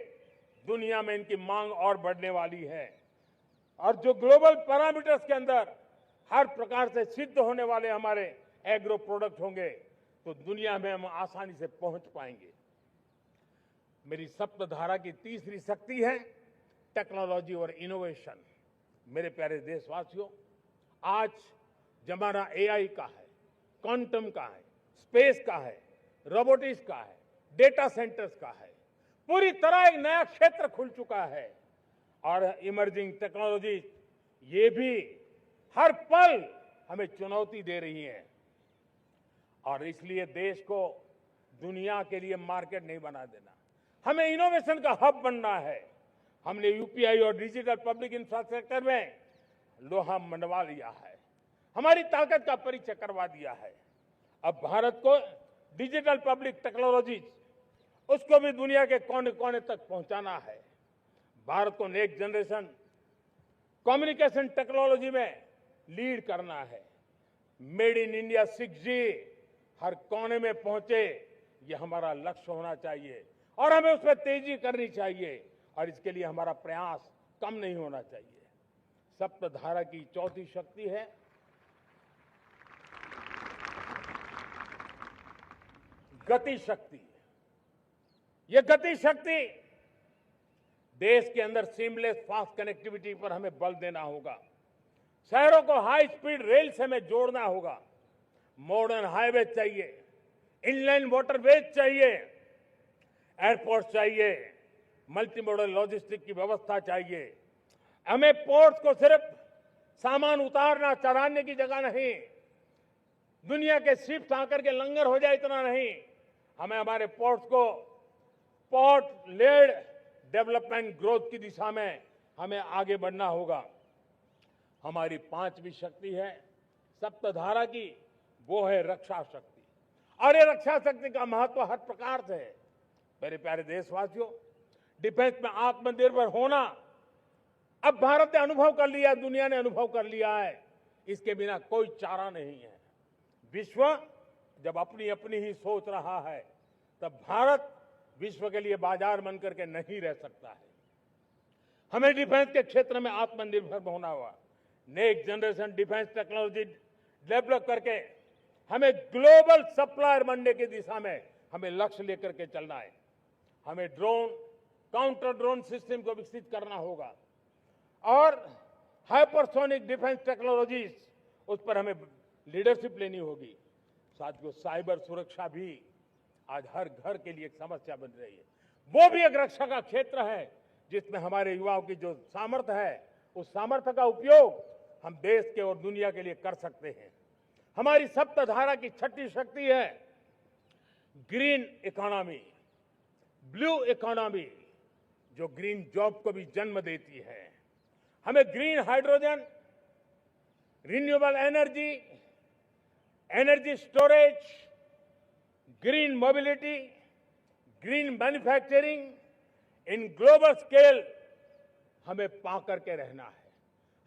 दुनिया में इनकी मांग और बढ़ने वाली है। और जो ग्लोबल पैरामीटर्स के अंदर हर प्रकार से सिद्ध होने वाले हमारे एग्रो प्रोडक्ट होंगे, तो दुनिया में हम आसानी से पहुंच पाएंगे। मेरी सप्तधारा की तीसरी शक्ति है टेक्नोलॉजी और इनोवेशन। मेरे प्यारे देशवासियों, आज जमाना एआई का है, क्वांटम का है, स्पेस का है, रोबोटिक्स का है, डेटा सेंटर्स का है। पूरी तरह एक नया क्षेत्र खुल चुका है और इमर्जिंग टेक्नोलॉजी ये भी हर पल हमें चुनौती दे रही है। और इसलिए देश को दुनिया के लिए मार्केट नहीं बना देना, हमें इनोवेशन का हब बनना है। हमने यूपीआई और डिजिटल पब्लिक इंफ्रास्ट्रक्चर में लोहा मनवा लिया है, हमारी ताकत का परिचय करवा दिया है। अब भारत को डिजिटल पब्लिक टेक्नोलॉजी, उसको भी दुनिया के कोने कोने तक पहुंचाना है। भारत को नेक्स्ट जनरेशन कम्युनिकेशन टेक्नोलॉजी में लीड करना है। मेड इन इंडिया 6G हर कोने में पहुंचे, ये हमारा लक्ष्य होना चाहिए और हमें उसमें तेजी करनी चाहिए और इसके लिए हमारा प्रयास कम नहीं होना चाहिए। सप्तधारा की चौथी शक्ति है गति शक्ति। ये गति शक्ति देश के अंदर सीमलेस फास्ट कनेक्टिविटी पर हमें बल देना होगा। शहरों को हाई स्पीड रेल से हमें जोड़ना होगा। मॉडर्न हाईवे चाहिए, इनलाइन वाटरवेज चाहिए, एयरपोर्ट चाहिए, मल्टी मॉडल लॉजिस्टिक की व्यवस्था चाहिए। हमें पोर्ट्स को सिर्फ सामान उतारना चढ़ाने की जगह नहीं, दुनिया के शिप्स आकर के लंगर हो जाए इतना नहीं, हमें हमारे पोर्ट्स को पोर्ट लेड डेवलपमेंट ग्रोथ की दिशा में हमें आगे बढ़ना होगा। हमारी पांचवी शक्ति है सप्तधारा की, वो है रक्षा शक्ति। और ये रक्षा शक्ति का महत्व हर प्रकार से है। मेरे प्यारे देशवासियों, डिफेंस में आत्मनिर्भर होना अब भारत ने अनुभव कर लिया, दुनिया ने अनुभव कर लिया है, इसके बिना कोई चारा नहीं है। विश्व जब अपनी अपनी ही सोच रहा है, तब भारत विश्व के लिए बाजार बन करके नहीं रह सकता है। हमें डिफेंस के क्षेत्र में आत्मनिर्भर होना होगा। Next generation defence technology develop करके हमें ग्लोबल सप्लायर बनने की दिशा में हमें लक्ष्य लेकर के चलना है। हमें ड्रोन, काउंटर ड्रोन सिस्टम को विकसित करना होगा और हाइपरसोनिक डिफेंस टेक्नोलॉजीज, उस पर हमें लीडरशिप लेनी होगी। साथियों, साइबर सुरक्षा भी आज हर घर के लिए एक समस्या बन रही है। वो भी एक रक्षा का क्षेत्र है जिसमें हमारे युवाओं की जो सामर्थ्य है, उस सामर्थ्य का उपयोग हम देश के और दुनिया के लिए कर सकते हैं। हमारी सप्तधारा की छठी शक्ति है ग्रीन इकोनॉमी, ब्लू इकोनॉमी, जो ग्रीन जॉब को भी जन्म देती है। हमें green hydrogen, renewable energy, energy storage, green mobility, green manufacturing in global scale हमें पा करके रहना है।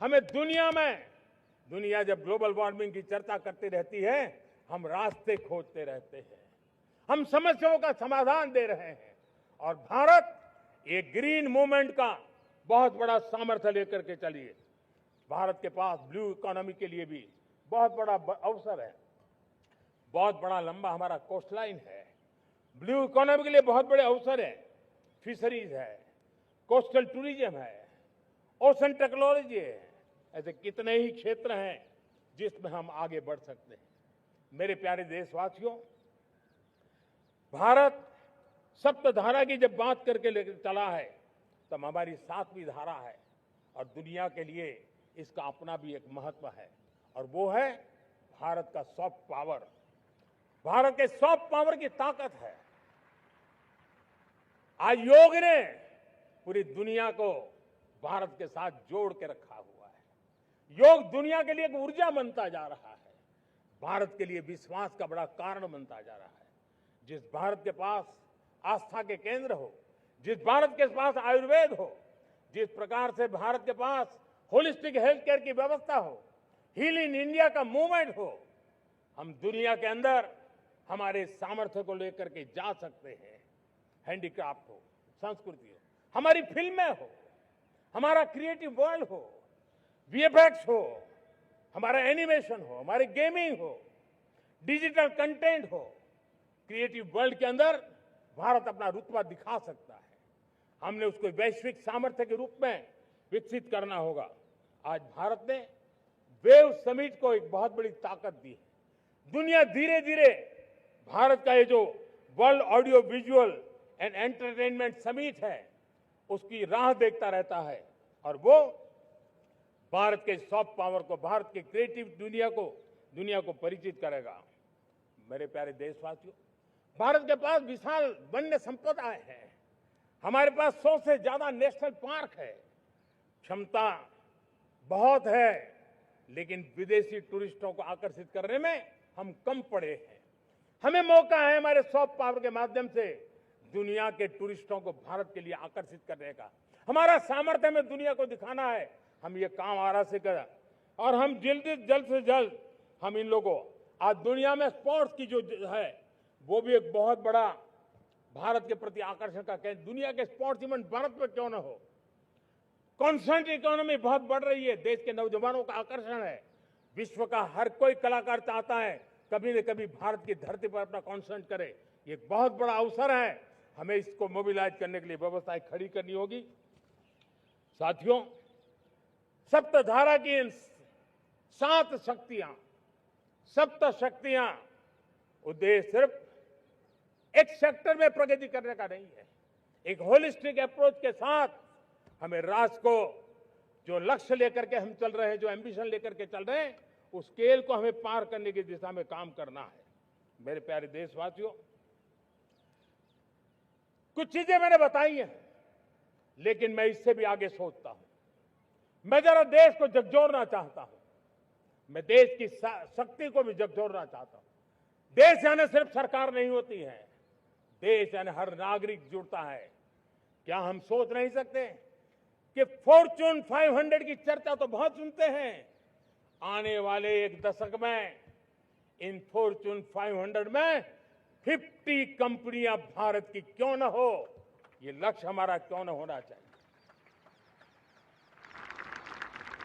हमें दुनिया जब ग्लोबल वार्मिंग की चर्चा करती रहती है, हम रास्ते खोजते रहते हैं, हम समस्याओं का समाधान दे रहे हैं और भारत ये ग्रीन मूवमेंट का बहुत बड़ा सामर्थ्य लेकर के चलिए। भारत के पास ब्लू इकोनॉमी के लिए भी बहुत बड़ा अवसर है। बहुत बड़ा लंबा हमारा कोस्ट लाइन है। ब्लू इकोनॉमी के लिए बहुत बड़े अवसर है। फिशरीज है, कोस्टल टूरिज्म है, ओशन टेक्नोलॉजी है। ऐसे कितने ही क्षेत्र हैं जिसमें हम आगे बढ़ सकते हैं। मेरे प्यारे देशवासियों, भारत सप्तधारा की जब बात करके लेकर चला है, तब हमारी सातवीं धारा है और दुनिया के लिए इसका अपना भी एक महत्व है और वो है भारत का सॉफ्ट पावर। भारत के सॉफ्ट पावर की ताकत है। आज योग ने पूरी दुनिया को भारत के साथ जोड़ के रखा हुआ है। योग दुनिया के लिए एक ऊर्जा बनता जा रहा है, भारत के लिए विश्वास का बड़ा कारण बनता जा रहा है। जिस भारत के पास आस्था के केंद्र हो, जिस भारत के पास आयुर्वेद हो, जिस प्रकार से भारत के पास होलिस्टिक हेल्थ केयर की व्यवस्था हो, हील इन इंडिया का मूवमेंट हो, हम दुनिया के अंदर हमारे सामर्थ्य को लेकर के जा सकते हैं। हैंडीक्राफ्ट हो, संस्कृति हो, हमारी फिल्में हो, हमारा क्रिएटिव वर्ल्ड हो, वीएफएक्स हो, हमारा एनिमेशन हो, हमारी गेमिंग हो, डिजिटल कंटेंट हो, क्रिएटिव वर्ल्ड के अंदर भारत अपना रुतबा दिखा सकता है। हमने उसको वैश्विक सामर्थ्य के रूप में विकसित करना होगा। आज भारत ने वेव समिट को एक बहुत बड़ी ताकत दी है। दुनिया धीरे धीरे भारत का ये जो world audio visual and entertainment summit है, उसकी राह देखता रहता है और वो भारत के सॉफ्ट पावर को, भारत के क्रिएटिव दुनिया को परिचित करेगा। मेरे प्यारे देशवासियों, भारत के पास विशाल वन्य संपदा है। हमारे पास 100 से ज्यादा नेशनल पार्क है। क्षमता बहुत है, लेकिन विदेशी टूरिस्टों को आकर्षित करने में हम कम पड़े हैं। हमें मौका है हमारे सॉफ्ट पावर के माध्यम से दुनिया के टूरिस्टों को भारत के लिए आकर्षित करने का। हमारा सामर्थ्य में दुनिया को दिखाना है। हम ये काम आरा से करें और हम जल्द से जल्द हम इन लोगों आज दुनिया में स्पोर्ट्स की जो है वो भी एक बहुत बड़ा भारत के प्रति आकर्षण का केंद्र। दुनिया के स्पोर्ट्स इवेंट भारत में क्यों न हो। कॉन्स्टेंट इकोनॉमी बहुत बढ़ रही है, देश के नौजवानों का आकर्षण है। विश्व का हर कोई कलाकार चाहता है कभी न कभी भारत की धरती पर अपना कॉन्सर्ट करे। ये एक बहुत बड़ा अवसर है, हमें इसको मोबिलाइज करने के लिए व्यवस्थाएं खड़ी करनी होगी। साथियों, सप्तधारा की इन 7 शक्तियां, सप्त शक्तियां उद्देश्य सिर्फ एक सेक्टर में प्रगति करने का नहीं है। एक होलिस्टिक अप्रोच के साथ हमें राष्ट्र को जो लक्ष्य लेकर के हम चल रहे हैं, जो एम्बिशन लेकर के चल रहे हैं, उस स्केल को हमें पार करने की दिशा में काम करना है। मेरे प्यारे देशवासियों, कुछ चीजें मैंने बताई हैं, लेकिन मैं इससे भी आगे सोचता हूं। मैं जरा देश को झकझोरना चाहता हूं। मैं देश की शक्ति को भी झकझोरना चाहता हूं। देश यानी सिर्फ सरकार नहीं होती है, देश यानी हर नागरिक जुड़ता है। क्या हम सोच नहीं सकते कि फॉर्च्यून 500 की चर्चा तो बहुत सुनते हैं, आने वाले एक दशक में इन फॉर्च्यून 500 में 50 कंपनियां भारत की क्यों न हो, ये लक्ष्य हमारा क्यों न होना चाहिए।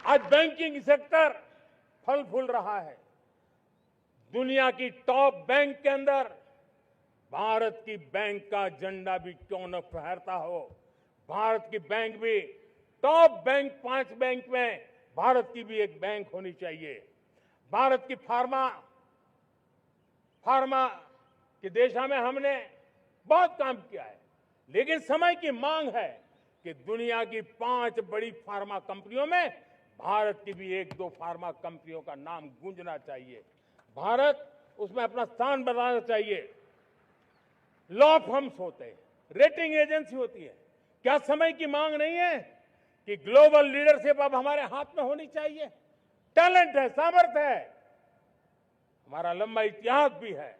आज बैंकिंग सेक्टर फल फूल रहा है। दुनिया की टॉप बैंक के अंदर भारत की बैंक का झंडा भी क्यों न फहरता हो। भारत की बैंक भी टॉप बैंक 5 बैंक में भारत की भी एक बैंक होनी चाहिए। भारत की फार्मा की दिशा में हमने बहुत काम किया है, लेकिन समय की मांग है कि दुनिया की 5 बड़ी फार्मा कंपनियों में भारत की भी 1-2 फार्मा कंपनियों का नाम गूंजना चाहिए। भारत उसमें अपना स्थान बनाना चाहिए। लॉ फर्म्स होते हैं, रेटिंग एजेंसी होती है। क्या समय की मांग नहीं है कि ग्लोबल लीडरशिप अब हमारे हाथ में होनी चाहिए। टैलेंट है, सामर्थ्य है, हमारा लंबा इतिहास भी है,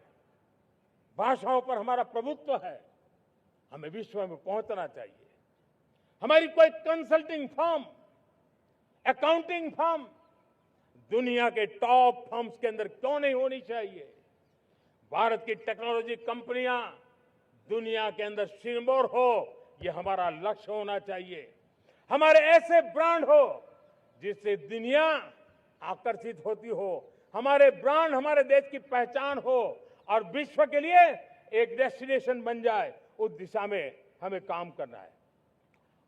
भाषाओं पर हमारा प्रभुत्व है, हमें विश्व में पहुंचना चाहिए। हमारी कोई कंसल्टिंग फर्म, अकाउंटिंग फर्म दुनिया के टॉप फर्म्स के अंदर क्यों नहीं होनी चाहिए। भारत की टेक्नोलॉजी कंपनियां दुनिया के अंदर सिरमौर हो, ये हमारा लक्ष्य होना चाहिए। हमारे ऐसे ब्रांड हो जिससे दुनिया आकर्षित होती हो, हमारे ब्रांड हमारे देश की पहचान हो और विश्व के लिए एक डेस्टिनेशन बन जाए, उस दिशा में हमें काम करना है।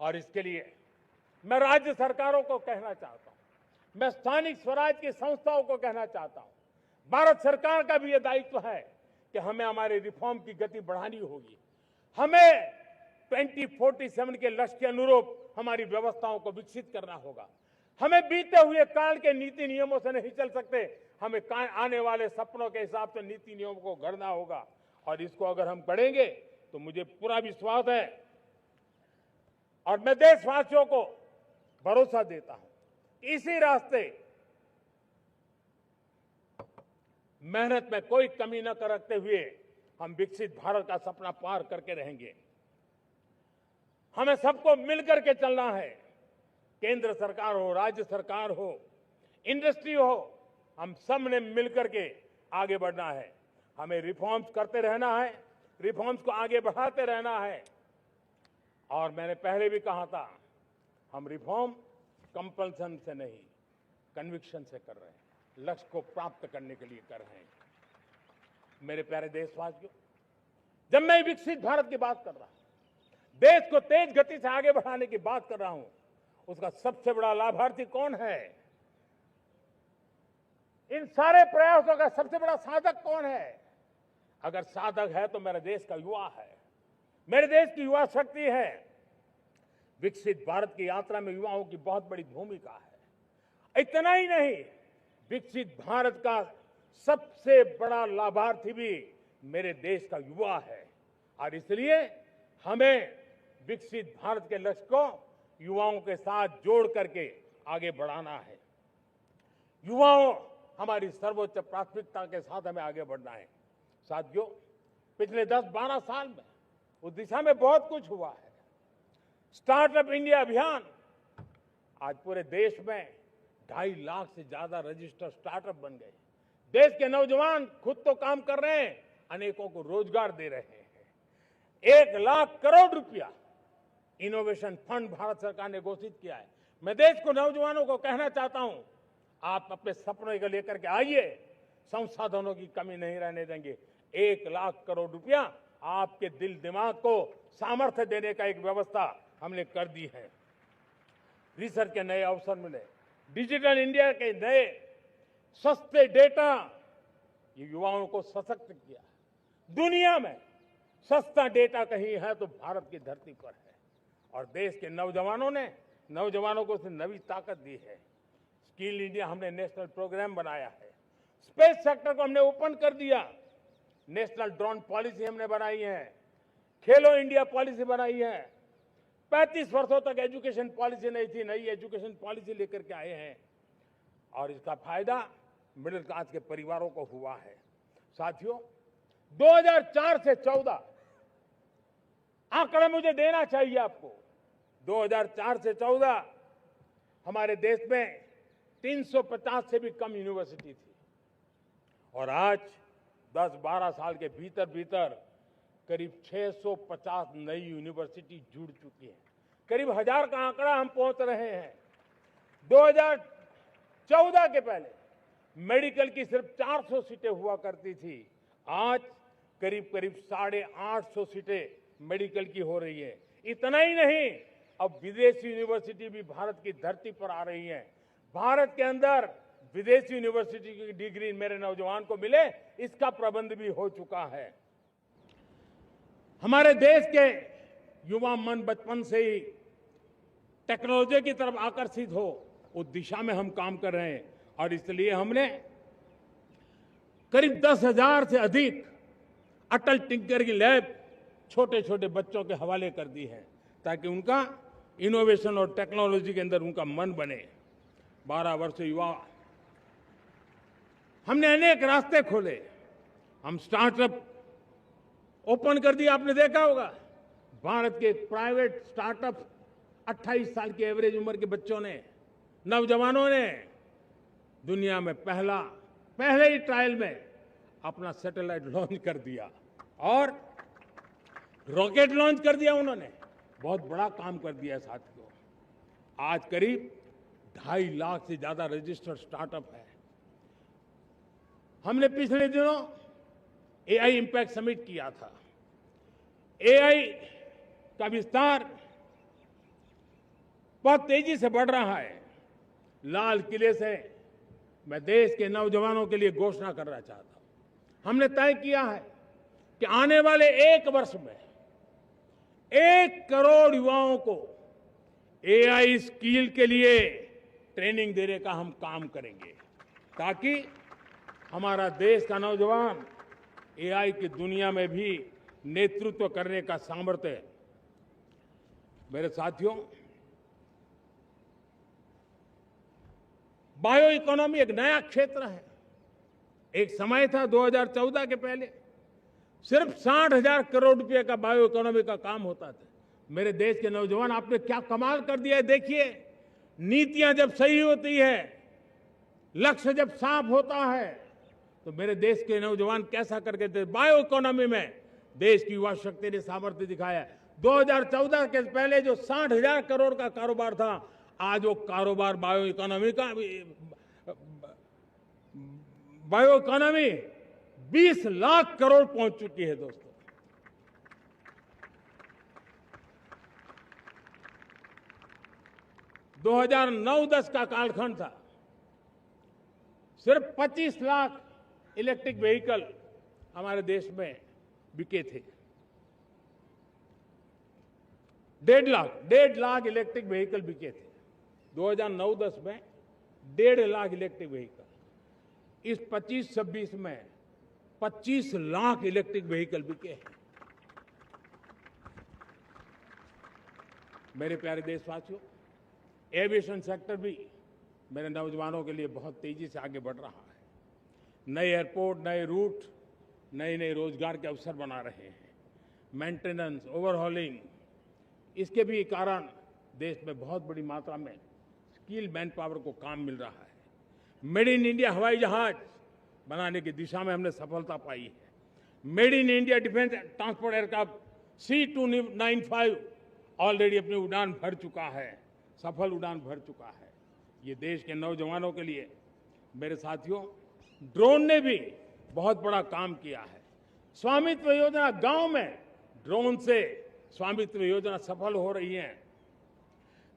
और इसके लिए मैं राज्य सरकारों को कहना चाहता हूं, मैं स्थानिक स्वराज की संस्थाओं को कहना चाहता हूं, भारत सरकार का भी यह दायित्व है कि हमें हमारे रिफॉर्म की गति बढ़ानी होगी। हमें 2047 के लक्ष्य के अनुरूप हमारी व्यवस्थाओं को विकसित करना होगा। हमें बीते हुए काल के नीति नियमों से नहीं चल सकते, हमें आने वाले सपनों के हिसाब से नीति नियमों को गढ़ना होगा। और इसको अगर हम गढ़ेंगे तो मुझे पूरा विश्वास है और मैं देशवासियों को भरोसा देता हूं, इसी रास्ते मेहनत में कोई कमी न करते हुए हम विकसित भारत का सपना पार करके रहेंगे। हमें सबको मिलकर के चलना है, केंद्र सरकार हो, राज्य सरकार हो, इंडस्ट्री हो, हम सब ने मिलकर के आगे बढ़ना है। हमें रिफॉर्म्स करते रहना है, रिफॉर्म्स को आगे बढ़ाते रहना है। और मैंने पहले भी कहा था, हम रिफॉर्म कंपल्सन से नहीं, कन्विक्शन से कर रहे हैं, लक्ष्य को प्राप्त करने के लिए कर रहे हैं। मेरे प्यारे देशवासियों, जब मैं विकसित भारत की बात कर रहा हूं, देश को तेज गति से आगे बढ़ाने की बात कर रहा हूं, उसका सबसे बड़ा लाभार्थी कौन है? इन सारे प्रयासों का सबसे बड़ा साधक कौन है? अगर साधक है तो मेरे देश का युवा है, मेरे देश की युवा शक्ति है। विकसित भारत की यात्रा में युवाओं की बहुत बड़ी भूमिका है। इतना ही नहीं, विकसित भारत का सबसे बड़ा लाभार्थी भी मेरे देश का युवा है। और इसलिए हमें विकसित भारत के लक्ष्य को युवाओं के साथ जोड़ करके आगे बढ़ाना है। युवाओं हमारी सर्वोच्च प्राथमिकता के साथ हमें आगे बढ़ना है। साथियों, पिछले 10-12 साल में उस दिशा में बहुत कुछ हुआ है। स्टार्टअप इंडिया अभियान, आज पूरे देश में 2.5 लाख से ज्यादा रजिस्टर्ड स्टार्टअप बन गए। देश के नौजवान खुद तो काम कर रहे हैं, अनेकों को रोजगार दे रहे हैं। 1 लाख करोड़ रुपया इनोवेशन फंड भारत सरकार ने घोषित किया है। मैं देश को, नौजवानों को कहना चाहता हूं, आप अपने सपने को लेकर के आइए, संसाधनों की कमी नहीं रहने देंगे। 1 लाख करोड़ रुपया आपके दिल दिमाग को सामर्थ्य देने का एक व्यवस्था हमने कर दी है। रिसर्च के नए अवसर मिले, डिजिटल इंडिया के नए सस्ते डेटा, ये युवाओं को सशक्त किया। दुनिया में सस्ता डेटा कहीं है तो भारत की धरती पर है। और देश के नौजवानों को नई ताकत दी है। स्किल इंडिया हमने नेशनल प्रोग्राम बनाया है। स्पेस सेक्टर को हमने ओपन कर दिया। नेशनल ड्रोन पॉलिसी हमने बनाई है। खेलो इंडिया पॉलिसी बनाई है। 35 वर्षों तक एजुकेशन पॉलिसी नहीं थी, नई एजुकेशन पॉलिसी लेकर के आए हैं और इसका फायदा मिडिल क्लास के परिवारों को हुआ है। साथियों, 2004 से 14 आंकड़े मुझे देना चाहिए आपको। 2004 से 14 हमारे देश में 350 से भी कम यूनिवर्सिटी थी और आज 10-12 साल के भीतर भीतर करीब 650 नई यूनिवर्सिटी जुड़ चुकी है। करीब 1000 का आंकड़ा हम पहुंच रहे हैं। 2014 के पहले मेडिकल की सिर्फ 400 सीटें हुआ करती थी, आज करीब 850 सीटें मेडिकल की हो रही है। इतना ही नहीं, अब विदेशी यूनिवर्सिटी भी भारत की धरती पर आ रही है। भारत के अंदर विदेशी यूनिवर्सिटी की डिग्री मेरे नौजवान को मिले, इसका प्रबंध भी हो चुका है। हमारे देश के युवा मन बचपन से ही टेक्नोलॉजी की तरफ आकर्षित हो, उस दिशा में हम काम कर रहे हैं और इसलिए हमने करीब 10,000 से अधिक अटल टिंकरिंग लैब छोटे छोटे बच्चों के हवाले कर दी है ताकि उनका इनोवेशन और टेक्नोलॉजी के अंदर उनका मन बने। 12 वर्ष युवा, हमने अनेक रास्ते खोले। हम स्टार्टअप ओपन कर दिया। आपने देखा होगा भारत के प्राइवेट स्टार्टअप 28 साल की एवरेज उम्र के बच्चों ने, नौजवानों ने दुनिया में पहले ही ट्रायल में अपना सैटेलाइट लॉन्च कर दिया और रॉकेट लॉन्च कर दिया। उन्होंने बहुत बड़ा काम कर दिया साथियों। आज करीब 2.5 लाख से ज्यादा रजिस्टर्ड स्टार्टअप है। हमने पिछले दिनों एआई इंपैक्ट समिट किया था। एआई का विस्तार बहुत तेजी से बढ़ रहा है। लाल किले से मैं देश के नौजवानों के लिए घोषणा करना चाहता हूं। हमने तय किया है कि आने वाले 1 वर्ष में 1 करोड़ युवाओं को एआई स्किल के लिए ट्रेनिंग देने का हम काम करेंगे ताकि हमारा देश का नौजवान एआई की दुनिया में भी नेतृत्व करने का सामर्थ्य। मेरे साथियों, बायो इकोनॉमी एक नया क्षेत्र है। एक समय था 2014 के पहले सिर्फ 60,000 करोड़ रुपए का बायो इकोनॉमी का काम होता था। मेरे देश के नौजवान, आपने क्या कमाल कर दिया है। देखिए, नीतियां जब सही होती है, लक्ष्य जब साफ होता है, तो मेरे देश के नौजवान कैसा करके थे। बायो इकोनॉमी में देश की युवा शक्ति ने सामर्थ्य दिखाया। 2014 के पहले जो 60,000 करोड़ का कारोबार था, आज वो कारोबार बायो इकोनॉमी 20 लाख करोड़ पहुंच चुकी है। दोस्तों, दो 2009-10 का कालखंड था, सिर्फ 25 लाख इलेक्ट्रिक व्हीकल हमारे देश में बिके थे। 1.5 लाख इलेक्ट्रिक व्हीकल बिके थे 2009-10 में। 1.5 लाख इलेक्ट्रिक व्हीकल। इस 25-26 में 25 लाख इलेक्ट्रिक व्हीकल बिके हैं। मेरे प्यारे देशवासियों, एविएशन सेक्टर भी मेरे नौजवानों के लिए बहुत तेजी से आगे बढ़ रहा है। नए एयरपोर्ट, नए रूट, नए रोजगार के अवसर बना रहे हैं। मेंटेनेंस, ओवरहॉलिंग, इसके भी कारण देश में बहुत बड़ी मात्रा में स्किल मैन पावर को काम मिल रहा है। मेड इन इंडिया हवाई जहाज बनाने की दिशा में हमने सफलता पाई है। Made in India defence transport aircraft C295 already अपनी उड़ान भर चुका है, सफल उड़ान भर चुका है। ये देश के नौजवानों के लिए, मेरे साथियों, ड्रोन ने भी बहुत बड़ा काम किया है। स्वामित्व योजना, गांव में ड्रोन से स्वामित्व योजना सफल हो रही है।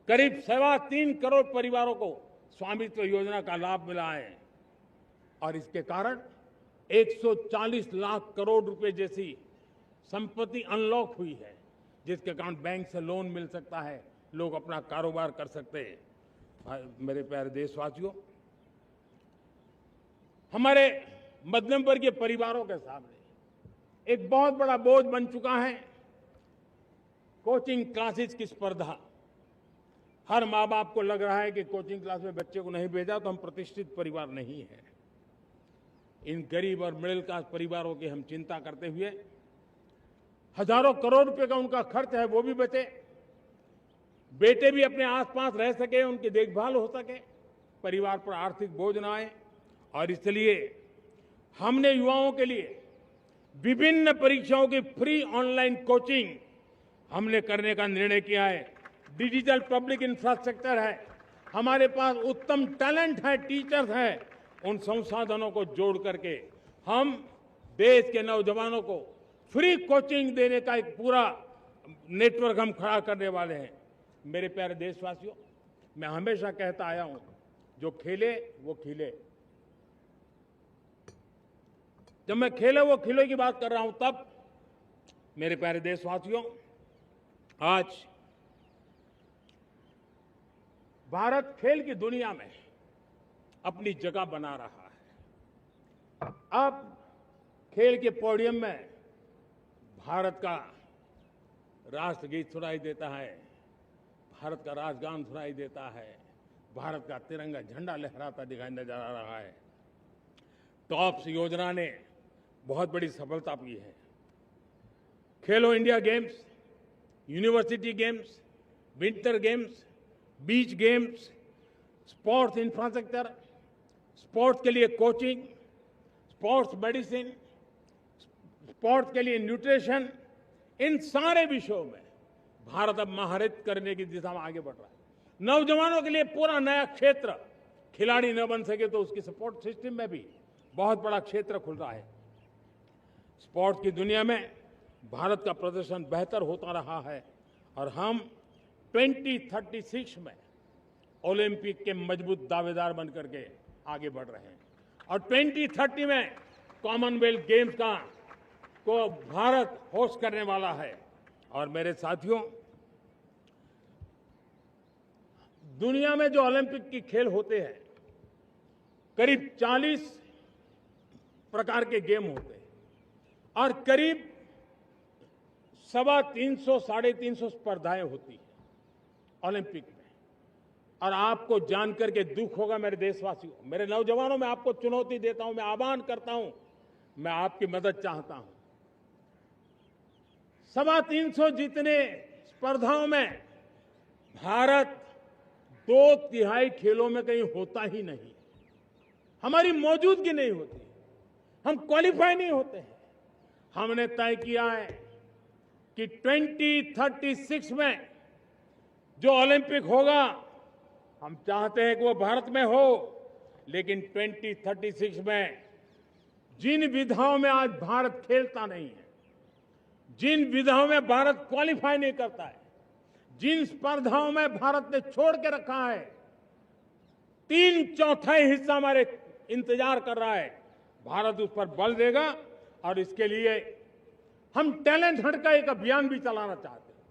करीब 3.25 करोड़ परिवारों को स्वामित्व योजना का लाभ मिला है और इसके कारण 140 लाख करोड़ रुपए जैसी संपत्ति अनलॉक हुई है, जिसके कारण बैंक से लोन मिल सकता है, लोग अपना कारोबार कर सकते हैं। मेरे प्यारे देशवासियों, हमारे मध्यम वर्गीय परिवारों के सामने एक बहुत बड़ा बोझ बन चुका है कोचिंग क्लासेस की स्पर्धा। हर माँ बाप को लग रहा है कि कोचिंग क्लास में बच्चे को नहीं भेजा तो हम प्रतिष्ठित परिवार नहीं है। इन गरीब और मिडिल क्लास परिवारों की हम चिंता करते हुए हजारों करोड़ रुपए का उनका खर्च है वो भी बचे, बेटे भी अपने आसपास रह सके, उनकी देखभाल हो सके, परिवार पर आर्थिक बोझ न आए। और इसलिए हमने युवाओं के लिए विभिन्न परीक्षाओं की फ्री ऑनलाइन कोचिंग हमने करने का निर्णय किया है। डिजिटल पब्लिक इंफ्रास्ट्रक्चर है, हमारे पास उत्तम टैलेंट है, टीचर्स हैं, उन संसाधनों को जोड़ करके हम देश के नौजवानों को फ्री कोचिंग देने का एक पूरा नेटवर्क हम खड़ा करने वाले हैं। मेरे प्यारे देशवासियों, मैं हमेशा कहता आया हूं, जो खेले वो खिले। जब मैं खेले वो खिले की बात कर रहा हूं, तब मेरे प्यारे देशवासियों, आज भारत खेल की दुनिया में अपनी जगह बना रहा है। अब खेल के पोडियम में भारत का राष्ट्रगीत सुनाई देता है, भारत का राष्ट्रगान सुनाई देता है, भारत का तिरंगा झंडा लहराता दिखाई नजर आ रहा है। टॉप्स योजना ने बहुत बड़ी सफलता पाई है। खेलो India games, university games, winter games, beach games, sports infrastructure, sports के लिए कोचिंग, स्पोर्ट्स मेडिसिन, स्पोर्ट्स के लिए न्यूट्रिशन, इन सारे विषयों में भारत अब महारत करने की दिशा में आगे बढ़ रहा है। नौजवानों के लिए पूरा नया क्षेत्र, खिलाड़ी न बन सके तो उसकी सपोर्ट सिस्टम में भी बहुत बड़ा क्षेत्र खुल रहा है। स्पोर्ट्स की दुनिया में भारत का प्रदर्शन बेहतर होता रहा है और हम 2036 में ओलंपिक के मजबूत दावेदार बनकर के आगे बढ़ रहे हैं और 2030 में कॉमनवेल्थ गेम्स को भारत होस्ट करने वाला है। और मेरे साथियों, दुनिया में जो ओलंपिक की खेल होते हैं, करीब 40 प्रकार के गेम होते हैं और करीब 350 साढ़े 350 स्पर्धाएं होती हैं ओलंपिक में। और आपको जानकर के दुख होगा मेरे देशवासियों, मेरे नौजवानों, मैं आपको चुनौती देता हूं, मैं आह्वान करता हूं, मैं आपकी मदद चाहता हूं। 350 जितने स्पर्धाओं में भारत 2/3 खेलों में कहीं होता ही नहीं, हमारी मौजूदगी नहीं होती, हम क्वालिफाई नहीं होते हैं। हमने तय किया है कि 2036 में जो ओलंपिक होगा, हम चाहते हैं कि वो भारत में हो, लेकिन 2036 में जिन विधाओं में आज भारत खेलता नहीं है, जिन विधाओं में भारत क्वालिफाई नहीं करता है, जिन स्पर्धाओं में भारत ने छोड़ के रखा है, 3/4 हिस्सा हमारे इंतजार कर रहा है। भारत उस पर बल देगा और इसके लिए हम टैलेंट हंट का एक अभियान भी चलाना चाहते हैं।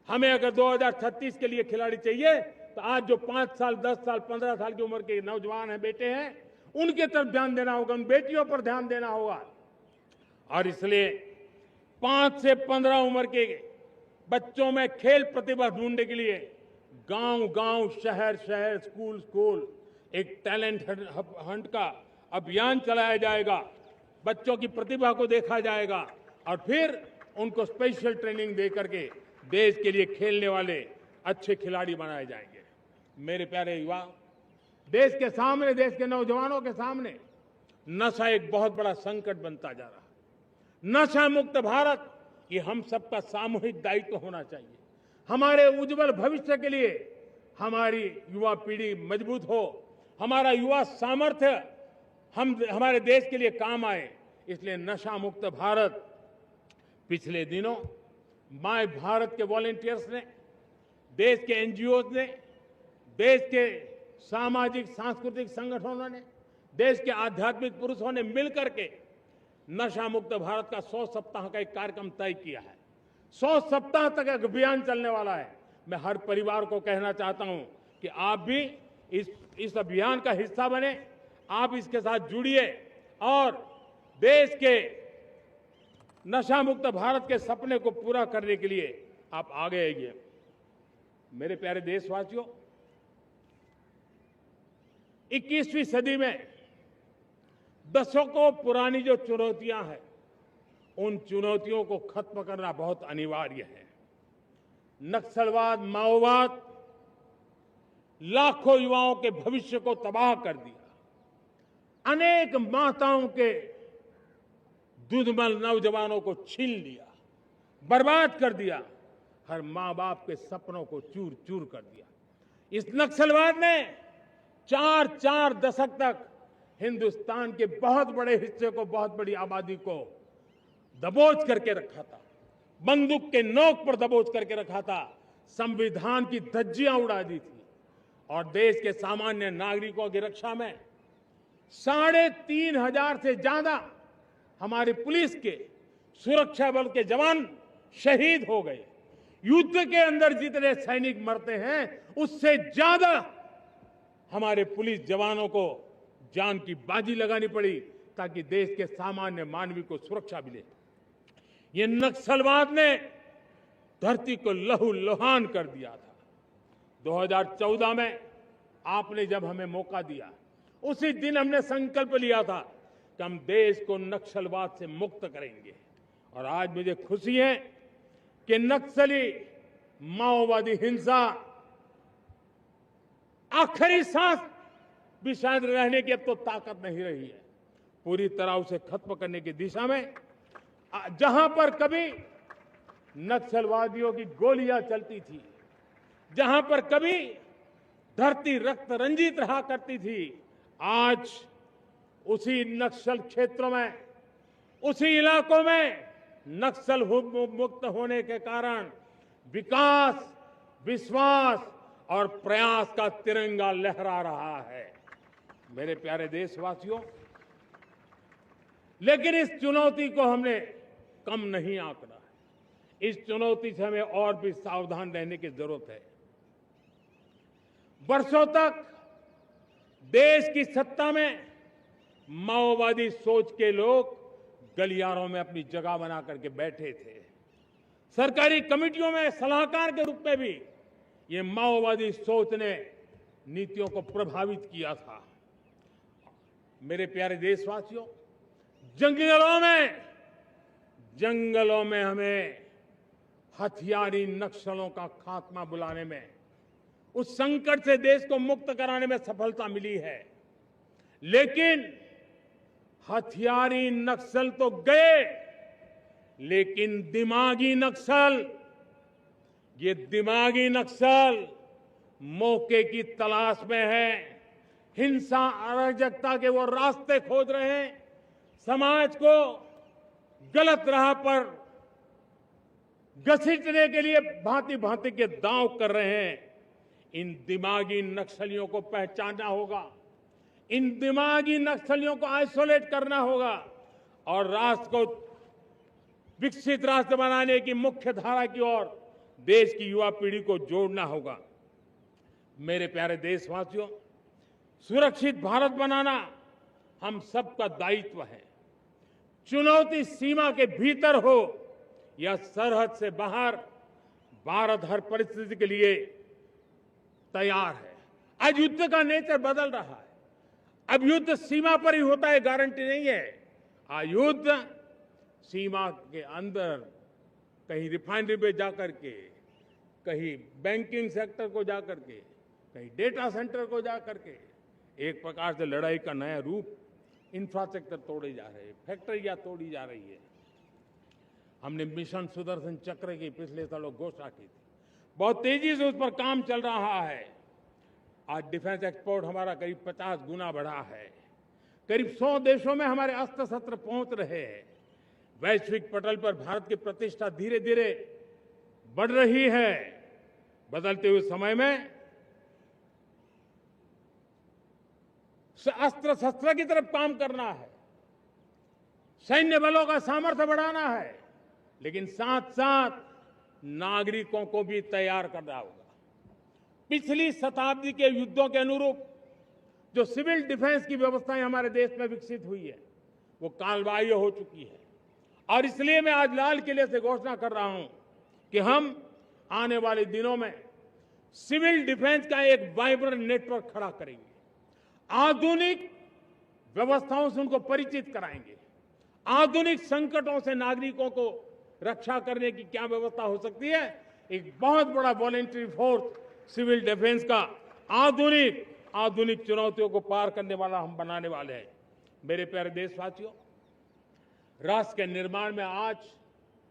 हमें अगर 2036 के लिए खिलाड़ी चाहिए तो आज जो 5 साल, 10 साल, 15 साल की उम्र के नौजवान हैं, बेटे हैं, उनके तरफ ध्यान देना होगा, उन बेटियों पर ध्यान देना होगा। और इसलिए 5 से 15 उम्र के बच्चों में खेल प्रतिभा ढूंढने के लिए गांव-गांव, शहर-शहर, स्कूल-स्कूल एक टैलेंट हंट का अभियान चलाया जाएगा। बच्चों की प्रतिभा को देखा जाएगा और फिर उनको स्पेशल ट्रेनिंग दे करके देश के लिए खेलने वाले अच्छे खिलाड़ी बनाए जाएंगे। मेरे प्यारे युवा, देश के सामने, देश के नौजवानों के सामने नशा एक बहुत बड़ा संकट बनता जा रहा है। नशा मुक्त भारत ये हम सबका सामूहिक दायित्व होना चाहिए। हमारे उज्जवल भविष्य के लिए हमारी युवा पीढ़ी मजबूत हो, हमारा युवा सामर्थ्य हमारे देश के लिए काम आए, इसलिए नशा मुक्त भारत। पिछले दिनों माय भारत के वॉलंटियर्स ने, देश के एनजीओ ने, देश के सामाजिक सांस्कृतिक संगठनों ने, देश के आध्यात्मिक पुरुषों ने मिलकर के नशा मुक्त भारत का 100 सप्ताह का एक कार्यक्रम तय किया है। 100 सप्ताह तक एक अभियान चलने वाला है। मैं हर परिवार को कहना चाहता हूं कि आप भी इस अभियान का हिस्सा बने, आप इसके साथ जुड़िए और देश के नशा मुक्त भारत के सपने को पूरा करने के लिए आप आगे आइए। मेरे प्यारे देशवासियों, 21वीं सदी में दशकों पुरानी जो चुनौतियां हैं, उन चुनौतियों को खत्म करना बहुत अनिवार्य है। नक्सलवाद, माओवाद लाखों युवाओं के भविष्य को तबाह कर दिया। अनेक माताओं के दूधमल नौजवानों को छीन लिया, बर्बाद कर दिया। हर मां बाप के सपनों को चूर चूर कर दिया। इस नक्सलवाद ने 4 दशक तक हिंदुस्तान के बहुत बड़े हिस्से को, बहुत बड़ी आबादी को दबोच करके रखा था, बंदूक के नोक पर दबोच करके रखा था, संविधान की धज्जियां उड़ा दी थी और देश के सामान्य नागरिकों की रक्षा में 3,500 से ज्यादा हमारी पुलिस के, सुरक्षा बल के जवान शहीद हो गए। युद्ध के अंदर जितने सैनिक मरते हैं, उससे ज्यादा हमारे पुलिस जवानों को जान की बाजी लगानी पड़ी ताकि देश के सामान्य मानवी को सुरक्षा मिले। ये नक्सलवाद ने धरती को लहूलुहान कर दिया था। 2014 में आपने जब हमें मौका दिया, उसी दिन हमने संकल्प लिया था कि हम देश को नक्सलवाद से मुक्त करेंगे। और आज मुझे खुशी है कि नक्सली माओवादी हिंसा आखिरी सांस भी शायद रहने की अब तो ताकत नहीं रही है। पूरी तरह उसे खत्म करने की दिशा में जहां पर कभी नक्सलवादियों की गोलियां चलती थी, जहां पर कभी धरती रक्त रंजित रहा करती थी, आज उसी नक्सल क्षेत्रों में, उसी इलाकों में नक्सल मुक्त होने के कारण विकास, विश्वास और प्रयास का तिरंगा लहरा रहा है। मेरे प्यारे देशवासियों, लेकिन इस चुनौती को हमने कम नहीं आंकना है। इस चुनौती से हमें और भी सावधान रहने की जरूरत है। वर्षों तक देश की सत्ता में माओवादी सोच के लोग गलियारों में अपनी जगह बना करके बैठे थे। सरकारी कमेटियों में सलाहकार के रूप में भी ये माओवादी सोच ने नीतियों को प्रभावित किया था। मेरे प्यारे देशवासियों, जंगलों में हमें हथियारी नक्सलों का खात्मा बुलाने में, उस संकट से देश को मुक्त कराने में सफलता मिली है। लेकिन हथियारी नक्सल तो गए, लेकिन दिमागी नक्सल, ये दिमागी नक्सल मौके की तलाश में है। हिंसा, अराजकता के वो रास्ते खोज रहे हैं, समाज को गलत राह पर घसीटने के लिए भांति भांति के दांव कर रहे हैं। इन दिमागी नक्सलियों को पहचानना होगा, इन दिमागी नक्सलियों को आइसोलेट करना होगा और राष्ट्र को विकसित राष्ट्र बनाने की मुख्य धारा की ओर देश की युवा पीढ़ी को जोड़ना होगा। मेरे प्यारे देशवासियों, सुरक्षित भारत बनाना हम सबका दायित्व है। चुनौती सीमा के भीतर हो या सरहद से बाहर, भारत हर परिस्थिति के लिए तैयार है। आज युद्ध का नेचर बदल रहा है। अब युद्ध सीमा पर ही होता है, गारंटी नहीं है। आज युद्ध सीमा के अंदर, कहीं रिफाइनरी पे जाकर के, कहीं बैंकिंग सेक्टर को जाकर के, कहीं डेटा सेंटर को जाकर के, एक प्रकार से लड़ाई का नया रूप इंफ्रास्ट्रक्चर तोड़े जा रहे हैं, फैक्ट्रियां तोड़ी जा रही है। हमने मिशन सुदर्शन चक्र की पिछले सालों घोषणा की थी, बहुत तेजी से उस पर काम चल रहा है। आज डिफेंस एक्सपोर्ट हमारा करीब 50 गुना बढ़ा है। करीब 100 देशों में हमारे अस्त्र शस्त्र पहुंच रहे हैं। वैश्विक पटल पर भारत की प्रतिष्ठा धीरे धीरे बढ़ रही है। बदलते हुए समय में अस्त्र शस्त्र की तरफ काम करना है, सैन्य बलों का सामर्थ्य बढ़ाना है, लेकिन साथ साथ नागरिकों को भी तैयार करना होगा। पिछली शताब्दी के युद्धों के अनुरूप जो सिविल डिफेंस की व्यवस्थाएं हमारे देश में विकसित हुई है, वो कालबाह्य हो चुकी है। और इसलिए मैं आज लाल किले से घोषणा कर रहा हूं कि हम आने वाले दिनों में सिविल डिफेंस का एक वाइब्रेंट नेटवर्क खड़ा करेंगे। आधुनिक व्यवस्थाओं से उनको परिचित कराएंगे। आधुनिक संकटों से नागरिकों को रक्षा करने की क्या व्यवस्था हो सकती है, एक बहुत बड़ा वॉलेंटरी फोर्स सिविल डिफेंस का आधुनिक चुनौतियों को पार करने वाला हम बनाने वाले हैं। मेरे प्यारे देशवासियों, राष्ट्र के निर्माण में आज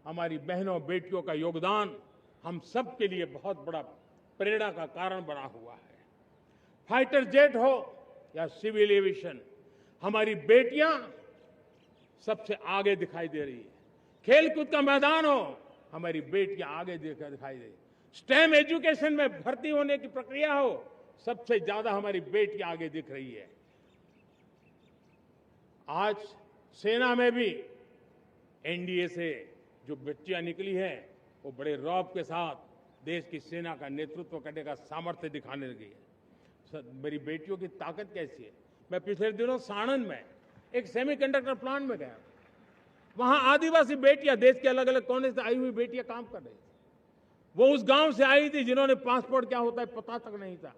हमारी बहनों बेटियों का योगदान हम सब के लिए बहुत बड़ा प्रेरणा का कारण बना हुआ है। फाइटर जेट हो या सिविल एविएशन, हमारी बेटियां सबसे आगे दिखाई दे रही है। खेलकूद का मैदान हो, हमारी बेटियां आगे दिखाई दे रही है। स्टेम एजुकेशन में भर्ती होने की प्रक्रिया हो, सबसे ज्यादा हमारी बेटियां आगे दिख रही है। आज सेना में भी एनडीए से जो बच्चियां निकली हैं, वो बड़े रौब के साथ देश की सेना का नेतृत्व करने का सामर्थ्य दिखाने लगी है। मेरी बेटियों की ताकत कैसी है। मैं पिछले दिनों साणंद में एक सेमीकंडक्टर प्लांट में गया। वहां आदिवासी बेटियां, देश के अलग अलग कोने से आई हुई बेटियां काम कर रही थी। वो उस गांव से आई थी जिन्होंने पासपोर्ट क्या होता है पता तक नहीं था।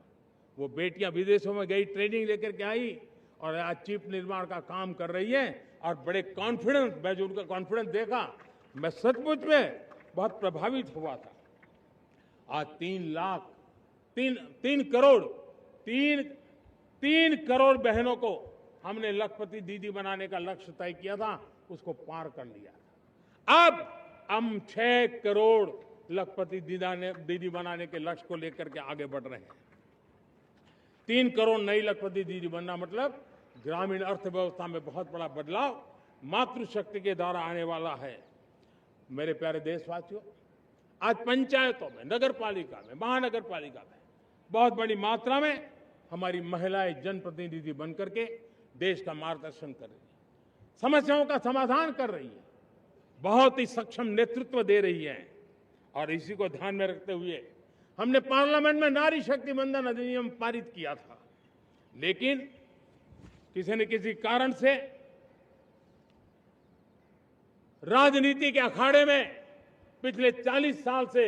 वो बेटियां विदेशों में गई, ट्रेनिंग लेकर के आई और आज चिप निर्माण का काम कर रही है और बड़े कॉन्फिडेंस, मैं जो उनका कॉन्फिडेंस देखा, मैं सचमुच में बहुत प्रभावित हुआ था। आज 3 करोड़ बहनों को हमने लखपति दीदी बनाने का लक्ष्य तय किया था, उसको पार कर लिया। अब हम 6 करोड़ लखपति दीदी बनाने के लक्ष्य को लेकर के आगे बढ़ रहे हैं। 3 करोड़ नई लखपति दीदी बनना मतलब ग्रामीण अर्थव्यवस्था में बहुत बड़ा बदलाव मातृशक्ति के द्वारा आने वाला है। मेरे प्यारे देशवासियों, आज पंचायतों में, नगर पालिका में, महानगर पालिका में बहुत बड़ी मात्रा में हमारी महिलाएं जनप्रतिनिधि बनकर के देश का मार्गदर्शन कर रही है, समस्याओं का समाधान कर रही है, बहुत ही सक्षम नेतृत्व दे रही है। और इसी को ध्यान में रखते हुए हमने पार्लियामेंट में नारी शक्ति वंदन अधिनियम पारित किया था, लेकिन किसी न किसी कारण से राजनीति के अखाड़े में पिछले 40 साल से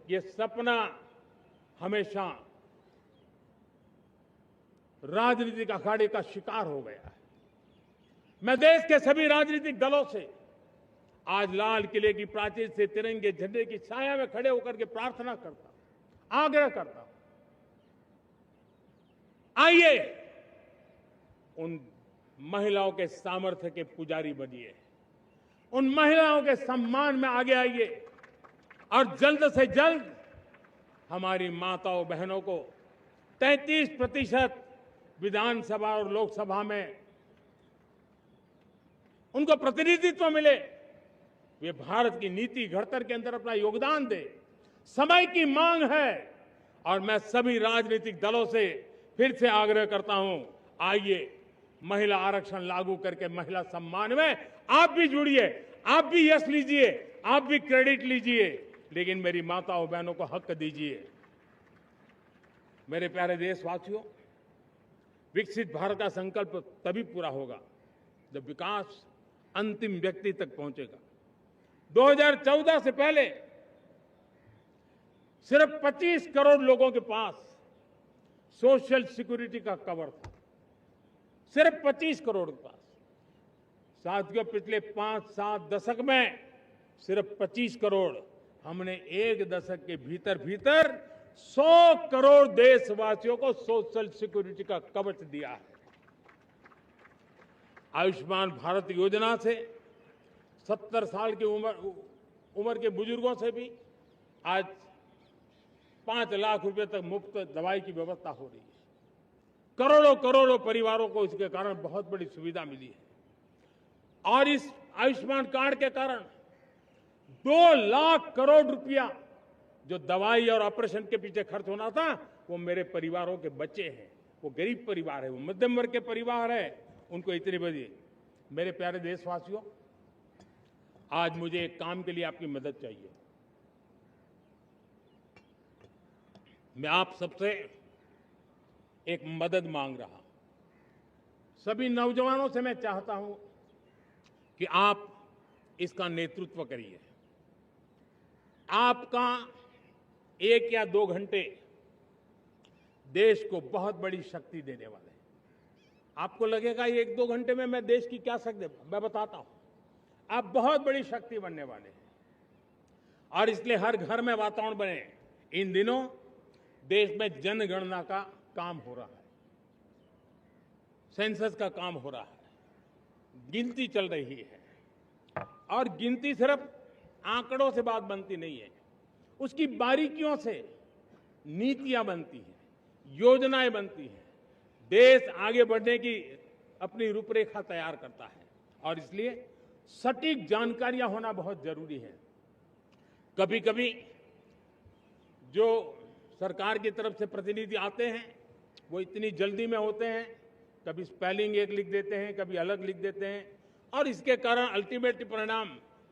ये सपना हमेशा राजनीतिक अखाड़े का शिकार हो गया है। मैं देश के सभी राजनीतिक दलों से आज लाल किले की प्राचीर से तिरंगे झंडे की छाया में खड़े होकर के प्रार्थना करता हूं, आग्रह करता हूं, आइए उन महिलाओं के सामर्थ्य के पुजारी बनिए, उन महिलाओं के सम्मान में आगे आइए और जल्द से जल्द हमारी माताओं बहनों को 33% विधानसभा और लोकसभा में उनको प्रतिनिधित्व मिले, वे भारत की नीति घड़तर के अंदर अपना योगदान दे। समय की मांग है और मैं सभी राजनीतिक दलों से फिर से आग्रह करता हूं, आइए महिला आरक्षण लागू करके महिला सम्मान में आप भी जुड़िए, आप भी यश लीजिए, आप भी क्रेडिट लीजिए, लेकिन मेरी माताओं बहनों को हक दीजिए। मेरे प्यारे देशवासियों, विकसित भारत का संकल्प तभी पूरा होगा जब विकास अंतिम व्यक्ति तक पहुंचेगा। 2014 से पहले सिर्फ 25 करोड़ लोगों के पास सोशल सिक्योरिटी का कवर था, सिर्फ 25 करोड़ के पास। साथियों, पिछले 5-7 दशक में सिर्फ 25 करोड़, हमने एक दशक के भीतर 100 करोड़ देशवासियों को सोशल सिक्योरिटी का कवच दिया है। आयुष्मान भारत योजना से 70 साल की उम्र के बुजुर्गों से भी आज 5 लाख रुपए तक मुफ्त दवाई की व्यवस्था हो रही है। करोड़ों करोड़ों परिवारों को इसके कारण बहुत बड़ी सुविधा मिली है। और इस आयुष्मान कार्ड के कारण 2 लाख करोड़ रुपया जो दवाई और ऑपरेशन के पीछे खर्च होना था, वो मेरे परिवारों के बच्चे हैं। वो गरीब परिवार है, वो मध्यम वर्ग के परिवार है, उनको इतनी बड़ी। मेरे प्यारे देशवासियों, आज मुझे एक काम के लिए आपकी मदद चाहिए। मैं आप सबसे एक मदद मांग रहा हूं। सभी नौजवानों से मैं चाहता हूं कि आप इसका नेतृत्व करिए। आपका 1 या 2 घंटे देश को बहुत बड़ी शक्ति देने वाले हैं। आपको लगेगा 1-2 घंटे में मैं देश की क्या शक्ति, मैं बताता हूं। आप बहुत बड़ी शक्ति बनने वाले हैं और इसलिए हर घर में वातावरण बने। इन दिनों देश में जनगणना का काम हो रहा है, सेंसस का काम हो रहा है, गिनती चल रही है। और गिनती सिर्फ आंकड़ों से बात बनती नहीं है, उसकी बारीकियों से नीतियां बनती हैं, योजनाएं बनती हैं। देश आगे बढ़ने की अपनी रूपरेखा तैयार करता है और इसलिए सटीक जानकारियां होना बहुत जरूरी है। कभी कभी जो सरकार की तरफ से प्रतिनिधि आते हैं वो इतनी जल्दी में होते हैं, कभी स्पेलिंग एक लिख देते हैं, कभी अलग लिख देते हैं और इसके कारण अल्टीमेट परिणाम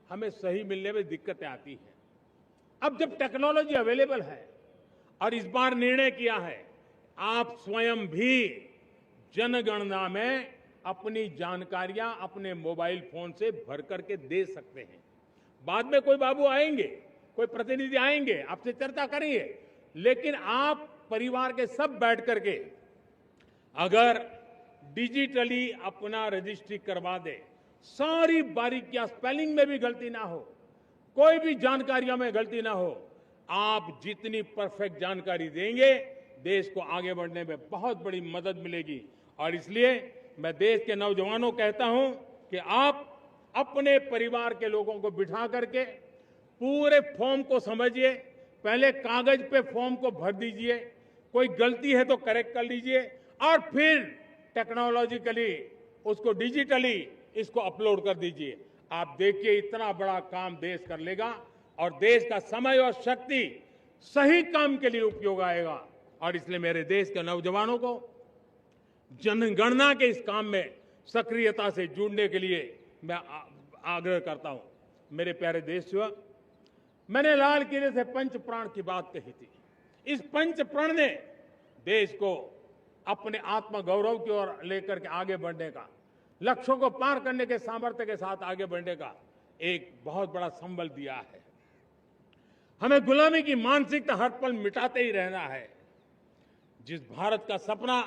हमें सही मिलने में दिक्कतें आती हैं। अब जब टेक्नोलॉजी अवेलेबल है और इस बार निर्णय किया है, आप स्वयं भी जनगणना में अपनी जानकारियां अपने मोबाइल फोन से भर करके दे सकते हैं। बाद में कोई बाबू आएंगे, कोई प्रतिनिधि आएंगे, आपसे चर्चा करेंगे, लेकिन आप परिवार के सब बैठ करके अगर डिजिटली अपना रजिस्ट्री करवा दे, सारी बारीकियां, स्पेलिंग में भी गलती ना हो, कोई भी जानकारियों में गलती ना हो, आप जितनी परफेक्ट जानकारी देंगे देश को आगे बढ़ने में बहुत बड़ी मदद मिलेगी। और इसलिए मैं देश के नौजवानों को कहता हूं कि आप अपने परिवार के लोगों को बिठा करके पूरे फॉर्म को समझिए। पहले कागज पे फॉर्म को भर दीजिए, कोई गलती है तो करेक्ट कर लीजिए और फिर टेक्नोलॉजिकली उसको डिजिटली इसको अपलोड कर दीजिए। आप देखिए इतना बड़ा काम देश कर लेगा और देश का समय और शक्ति सही काम के लिए उपयोग आएगा। और इसलिए मेरे देश के नौजवानों को जनगणना के इस काम में सक्रियता से जुड़ने के लिए मैं आग्रह करता हूं। मेरे प्यारे देशवासियों, मैंने लाल किले से पंच प्राण की बात कही थी। इस पंच प्राण ने देश को अपने आत्मगौरव की ओर लेकर के आगे बढ़ने का, लक्ष्यों को पार करने के सामर्थ्य के साथ आगे बढ़ने का एक बहुत बड़ा संबल दिया है। हमें गुलामी की मानसिकता हर पल मिटाते ही रहना है। जिस भारत का सपना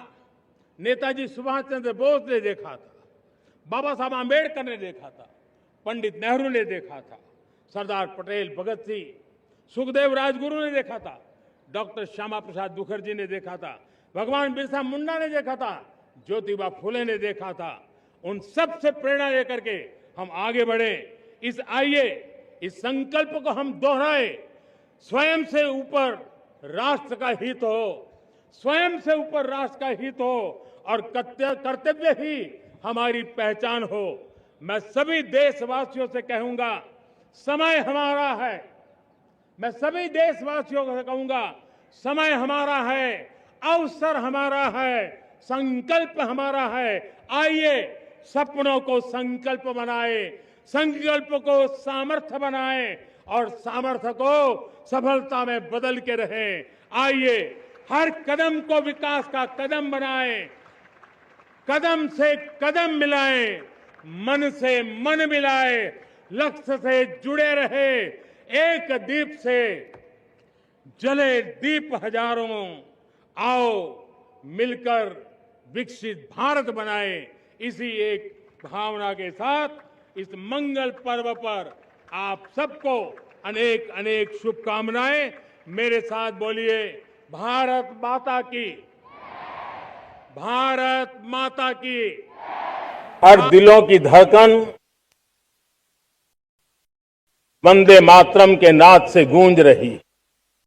नेताजी सुभाष चंद्र बोस ने देखा था, बाबा साहब आंबेडकर ने देखा था, पंडित नेहरू ने देखा था, सरदार पटेल, भगत सिंह, सुखदेव राजगुरु ने देखा था, डॉक्टर श्यामा प्रसाद मुखर्जी ने देखा था, भगवान बिरसा मुंडा ने देखा था, ज्योतिबा फुले ने देखा था, उन सब से प्रेरणा लेकर के हम आगे बढ़े। इस संकल्प को हम दोहराए, स्वयं से ऊपर राष्ट्र का हित हो, स्वयं से ऊपर राष्ट्र का हित हो और कर्तव्य ही हमारी पहचान हो। मैं सभी देशवासियों से कहूंगा, समय हमारा है। मैं सभी देशवासियों से कहूंगा, समय हमारा है, अवसर हमारा है, संकल्प हमारा है। आइए सपनों को संकल्प बनाए, संकल्प को सामर्थ्य बनाए और सामर्थ्य को सफलता में बदल के रहें। आइए हर कदम को विकास का कदम बनाएं, कदम से कदम मिलाएं, मन से मन मिलाएं, लक्ष्य से जुड़े रहे। एक दीप से जले दीप हजारों, आओ मिलकर विकसित भारत बनाएं। इसी एक भावना के साथ इस मंगल पर्व पर आप सबको अनेक अनेक शुभकामनाएं। मेरे साथ बोलिए, भारत माता की, भारत माता की। और दिलों की धड़कन वंदे मातरम के नाद से गूंज रही है।